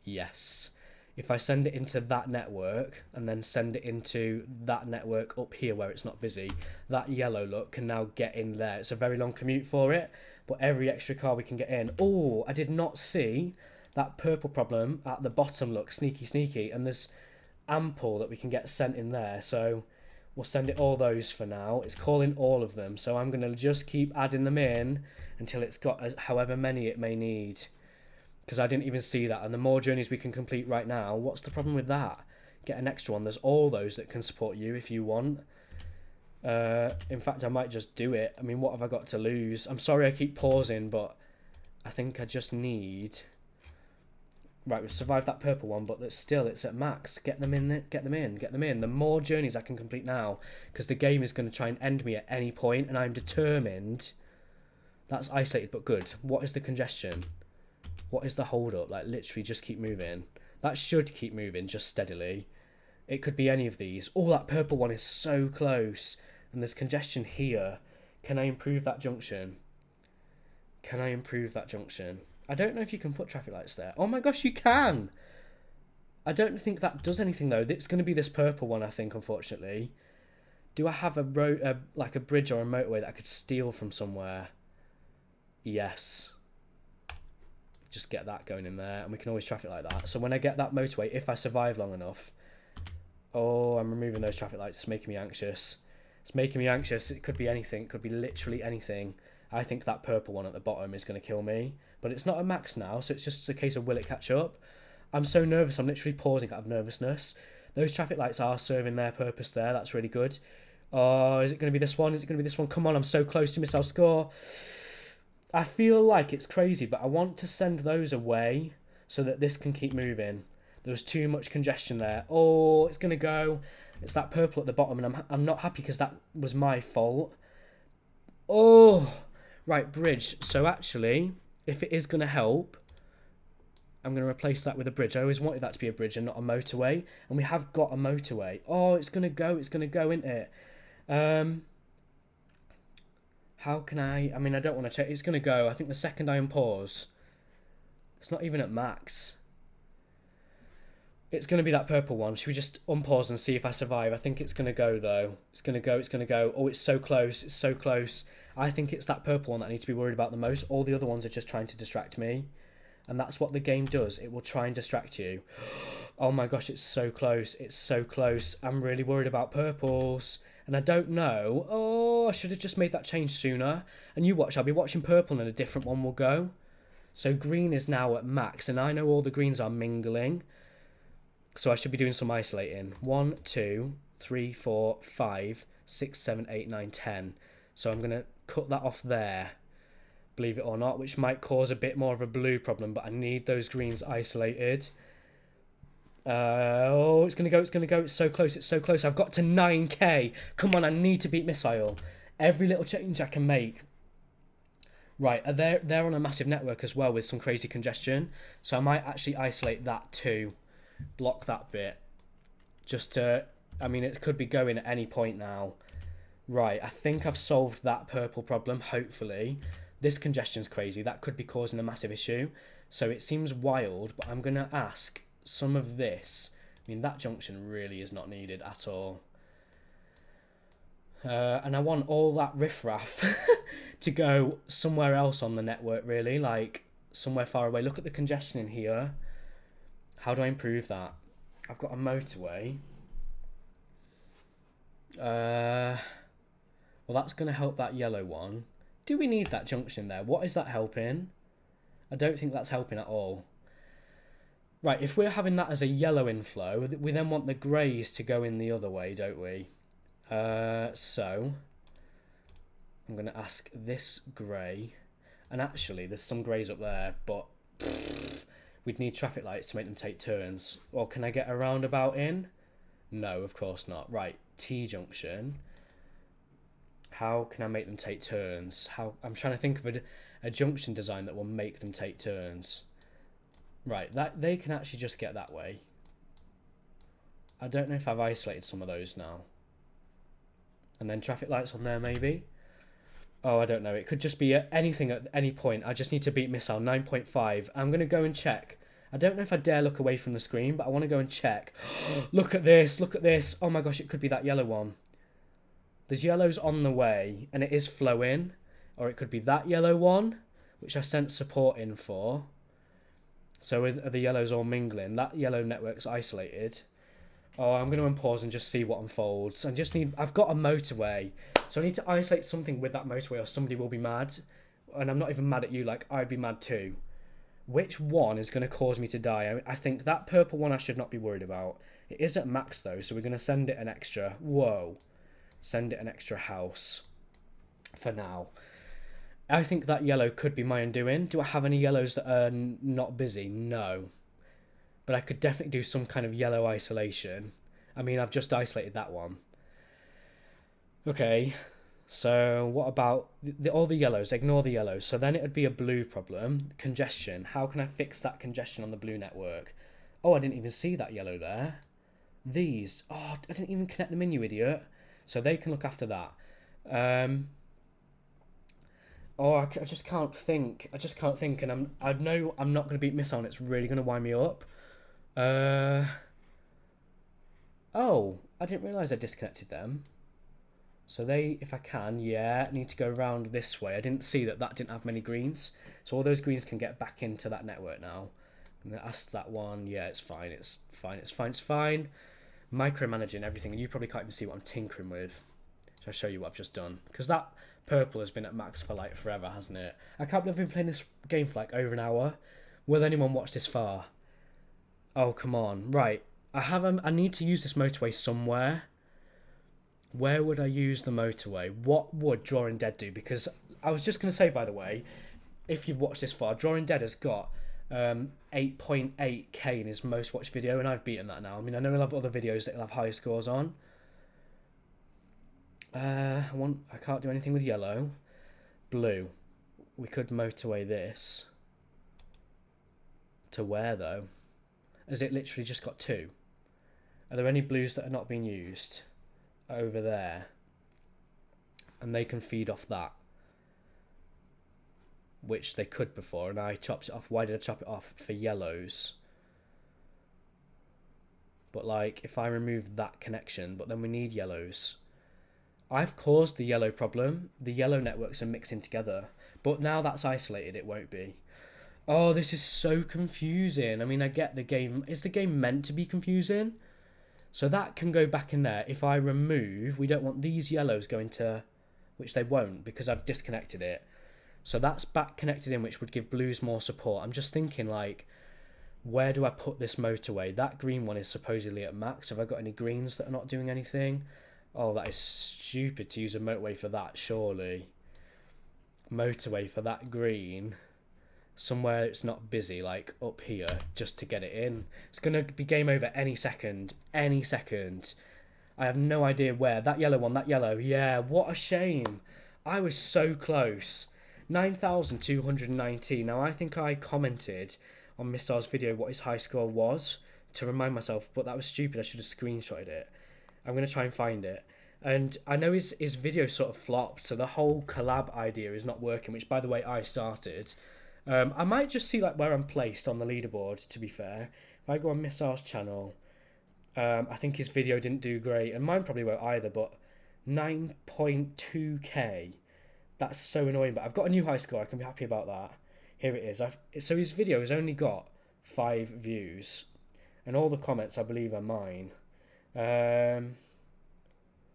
Yes. if I send it into that network and then send it into that network up here where it's not busy, that yellow look can now get in there. It's a very long commute for it, but every extra car we can get in. Oh, I did not see that purple problem at the bottom. Look, sneaky, sneaky. And there's ample that we can get sent in there. So we'll send it all those for now. It's calling all of them. So I'm going to just keep adding them in until it's got however many it may need. Because I didn't even see that. And the more journeys we can complete right now, what's the problem with that? Get an extra one. There's all those that can support you if you want. In fact, I might just do it. I mean, what have I got to lose? I'm sorry I keep pausing, but I think I just need... Right, we've survived that purple one, but it's at max. Get them in, get them in, get them in. The more journeys I can complete now, because the game is going to try and end me at any point, and I'm determined... That's isolated, but good. What is the congestion? What is the hold up? Like, literally just keep moving. That should keep moving just steadily. It could be any of these. Oh, that purple one is so close. And there's congestion here. Can I improve that junction? Can I improve that junction? I don't know if you can put traffic lights there. Oh my gosh, you can! I don't think that does anything though. It's going to be this purple one, I think, unfortunately. Do I have a road, like a bridge or a motorway that I could steal from somewhere? Yes. Just get that going in there, and we can always traffic like that. So when I get that motorway, if I survive long enough... Oh, I'm removing those traffic lights. It's making me anxious. It's making me anxious. It could be anything. It could be literally anything. I think that purple one at the bottom is going to kill me. But it's not a max now, so it's just a case of will it catch up? I'm so nervous. I'm literally pausing out of nervousness. Those traffic lights are serving their purpose there. That's really good. Oh, is it going to be this one? Is it going to be this one? Come on, I'm so close to miss our score. I feel like it's crazy, but I want to send those away so that this can keep moving. There was too much congestion there. Oh, it's going to go. It's that purple at the bottom, and I'm not happy because that was my fault. Oh, right, bridge. So actually, if it is going to help, I'm going to replace that with a bridge. I always wanted that to be a bridge and not a motorway, and we have got a motorway. Oh, it's going to go. It's going to go, isn't it? How can I mean, I don't want to check. It's going to go. I think the second I unpause, it's not even at max. It's going to be that purple one. Should we just unpause and see if I survive? I think it's going to go, though. It's going to go. It's going to go. Oh, it's so close. It's so close. I think it's that purple one that I need to be worried about the most. All the other ones are just trying to distract me. And that's what the game does. It will try and distract you. Oh, my gosh. It's so close. It's so close. I'm really worried about purples. And I don't know. Oh, I should have just made that change sooner. And you watch. I'll be watching purple and a different one will go. So green is now at max. And I know all the greens are mingling. So I should be doing some isolating. 1, 2, 3, 4, 5, 6, 7, 8, 9, 10. So I'm going to cut that off there, believe it or not, which might cause a bit more of a blue problem, but I need those greens isolated. Oh, it's going to go, it's going to go. It's so close, it's so close. I've got to 9k. Come on, I need to beat Missile. Every little change I can make. Right, they're on a massive network as well with some crazy congestion. So I might actually isolate that too. Block that bit. Just to... I mean, it could be going at any point now. Right, I think I've solved that purple problem, hopefully. This congestion's crazy. That could be causing a massive issue. So it seems wild, but I'm going to ask some of this. I mean, that junction really is not needed at all. And I want all that riffraff to go somewhere else on the network, really. Like, somewhere far away. Look at the congestion in here. How do I improve that? I've got a motorway. Well, that's going to help that yellow one. Do we need that junction there? What is that helping? I don't think that's helping at all. Right, if we're having that as a yellow inflow, we then want the greys to go in the other way, don't we? So, I'm going to ask this grey. And actually, there's some greys up there, but... we'd need traffic lights to make them take turns. Or can I get a roundabout in? No, of course not. Right, T-junction. How can I make them take turns? I'm trying to think of a junction design that will make them take turns. Right, that they can actually just get that way. I don't know if I've isolated some of those now. And then traffic lights on there, maybe? Oh, I don't know. It could just be anything at any point. I just need to beat Missile 9.5. I'm going to go and check. I don't know if I dare look away from the screen, but I want to go and check. Look at this, look at this. Oh my gosh, it could be that yellow one. There's yellows on the way, and it is flowing. Or it could be that yellow one, which I sent support in for. So are the yellows all mingling? That yellow network's isolated. Oh, I'm going to unpause and just see what unfolds. I've got a motorway, so I need to isolate something with that motorway or somebody will be mad. And I'm not even mad at you, like, I'd be mad too. Which one is going to cause me to die? I think that purple one I should not be worried about. It is at max though, so we're going to send it an extra. Whoa. Send it an extra house for now. I think that yellow could be my undoing. Do I have any yellows that are not busy? No. But I could definitely do some kind of yellow isolation. I mean, I've just isolated that one. Okay, so what about all the yellows? Ignore the yellows. So then it would be a blue problem. Congestion. How can I fix that congestion on the blue network? Oh, I didn't even see that yellow there. These. Oh, I didn't even connect them in, you idiot. So they can look after that. I just can't think. And I know I'm not going to beat Missile, and it's really going to wind me up. Oh, I didn't realise I disconnected them. So they, if I can, need to go around this way. I didn't see that didn't have many greens. So all those greens can get back into that network now. I'm going to ask that one. Yeah, it's fine. It's fine. Micromanaging everything. And you probably can't even see what I'm tinkering with. So I'll show you what I've just done. Because that purple has been at max for like forever, hasn't it? I can't believe I've been playing this game for like over an hour. Will anyone watch this far? Oh, come on. Right. I need to use this motorway somewhere. Where would I use the motorway? What would Drawing Dead do? Because I was just going to say, by the way, if you've watched this far, Drawing Dead has got 8.8k in his most watched video, and I've beaten that now. I mean, I know he'll have other videos that he'll have higher scores on. I can't do anything with yellow. Blue. We could motorway this. To where, though? Has it literally just got 2? Are there any blues that are not being used? Over there. And they can feed off that. Which they could before, and I chopped it off. Why did I chop it off? For yellows. But like, if I remove that connection, but then we need yellows. I've caused the yellow problem. The yellow networks are mixing together. But now that's isolated, it won't be. Oh, this is so confusing. I mean, I get the game. Is the game meant to be confusing? So that can go back in there. If I remove, we don't want these yellows going to, which they won't because I've disconnected it. So that's back connected in, which would give blues more support. I'm just thinking, like, where do I put this motorway? That green one is supposedly at max. Have I got any greens that are not doing anything? Oh, that is stupid to use a motorway for that, surely. Motorway for that green. Somewhere it's not busy, like up here, just to get it in. It's going to be game over any second. Any second. I have no idea where. That yellow one, that yellow. Yeah, what a shame. I was so close. 9,219. Now, I think I commented on Missile's video what his high score was to remind myself, but that was stupid. I should have screenshotted it. I'm going to try and find it. And I know his video sort of flopped, so the whole collab idea is not working, which, by the way, I started. I might just see like where I'm placed on the leaderboard, to be fair. If I go on Missile's channel, I think his video didn't do great, and mine probably won't either, but 9.2k. That's so annoying, but I've got a new high score. I can be happy about that. Here it is. So his video has only got 5 views, and all the comments, I believe, are mine. There,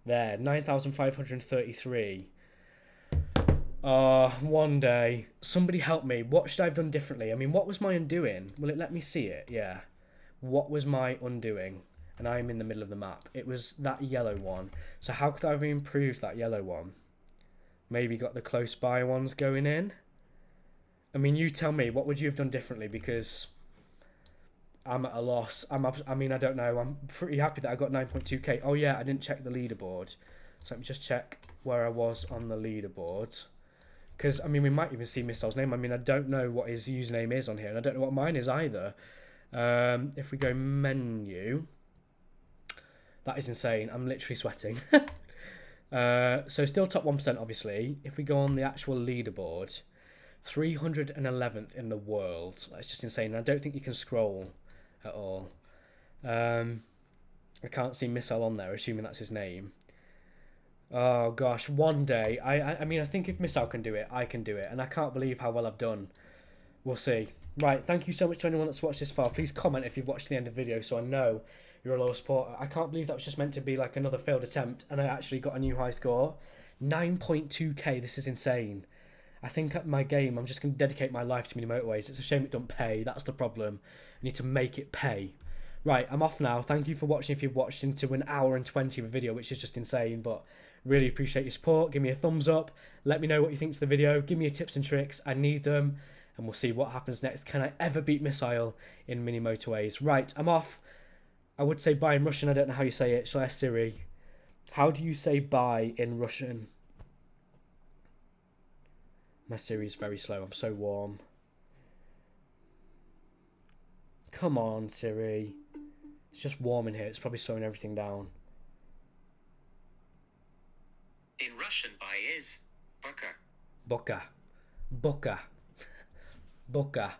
9,533. One day, somebody help me. What should I have done differently? I mean, what was my undoing? Will it let me see it? Yeah. What was my undoing? And I'm in the middle of the map. It was that yellow one. So how could I have improved that yellow one? Maybe got the close by ones going in? I mean, you tell me. What would you have done differently? Because I'm at a loss. I mean, I don't know. I'm pretty happy that I got 9.2k. Oh, yeah, I didn't check the leaderboard. So let me just check where I was on the leaderboard. Because, I mean, we might even see Missile's name. I mean, I don't know what his username is on here, and I don't know what mine is either. If we go menu, that is insane. I'm literally sweating. So still top 1%, obviously. If we go on the actual leaderboard, 311th in the world. That's just insane. I don't think you can scroll at all. I can't see Missile on there, assuming that's his name. Oh gosh, one day. I mean, I think if Missile can do it, I can do it. And I can't believe how well I've done. We'll see. Right, thank you so much to anyone that's watched this far. Please comment if you've watched the end of the video so I know you're a loyal supporter. I can't believe that was just meant to be like another failed attempt and I actually got a new high score. 9.2k, this is insane. I think at my game, I'm just going to dedicate my life to Mini Motorways. It's a shame it don't pay. That's the problem. I need to make it pay. Right, I'm off now. Thank you for watching if you've watched into an hour and 20 of a video, which is just insane, but really appreciate your support. Give me a thumbs up. Let me know what you think to the video. Give me your tips and tricks. I need them. And we'll see what happens next. Can I ever beat Missile in Mini Motorways? Right, I'm off. I would say bye in Russian. I don't know how you say it. Shall I ask Siri? How do you say bye in Russian? My Siri's very slow. I'm so warm. Come on, Siri. It's just warm in here. It's probably slowing everything down. In Russian, bye is Boka. Boka. Boka. Boka.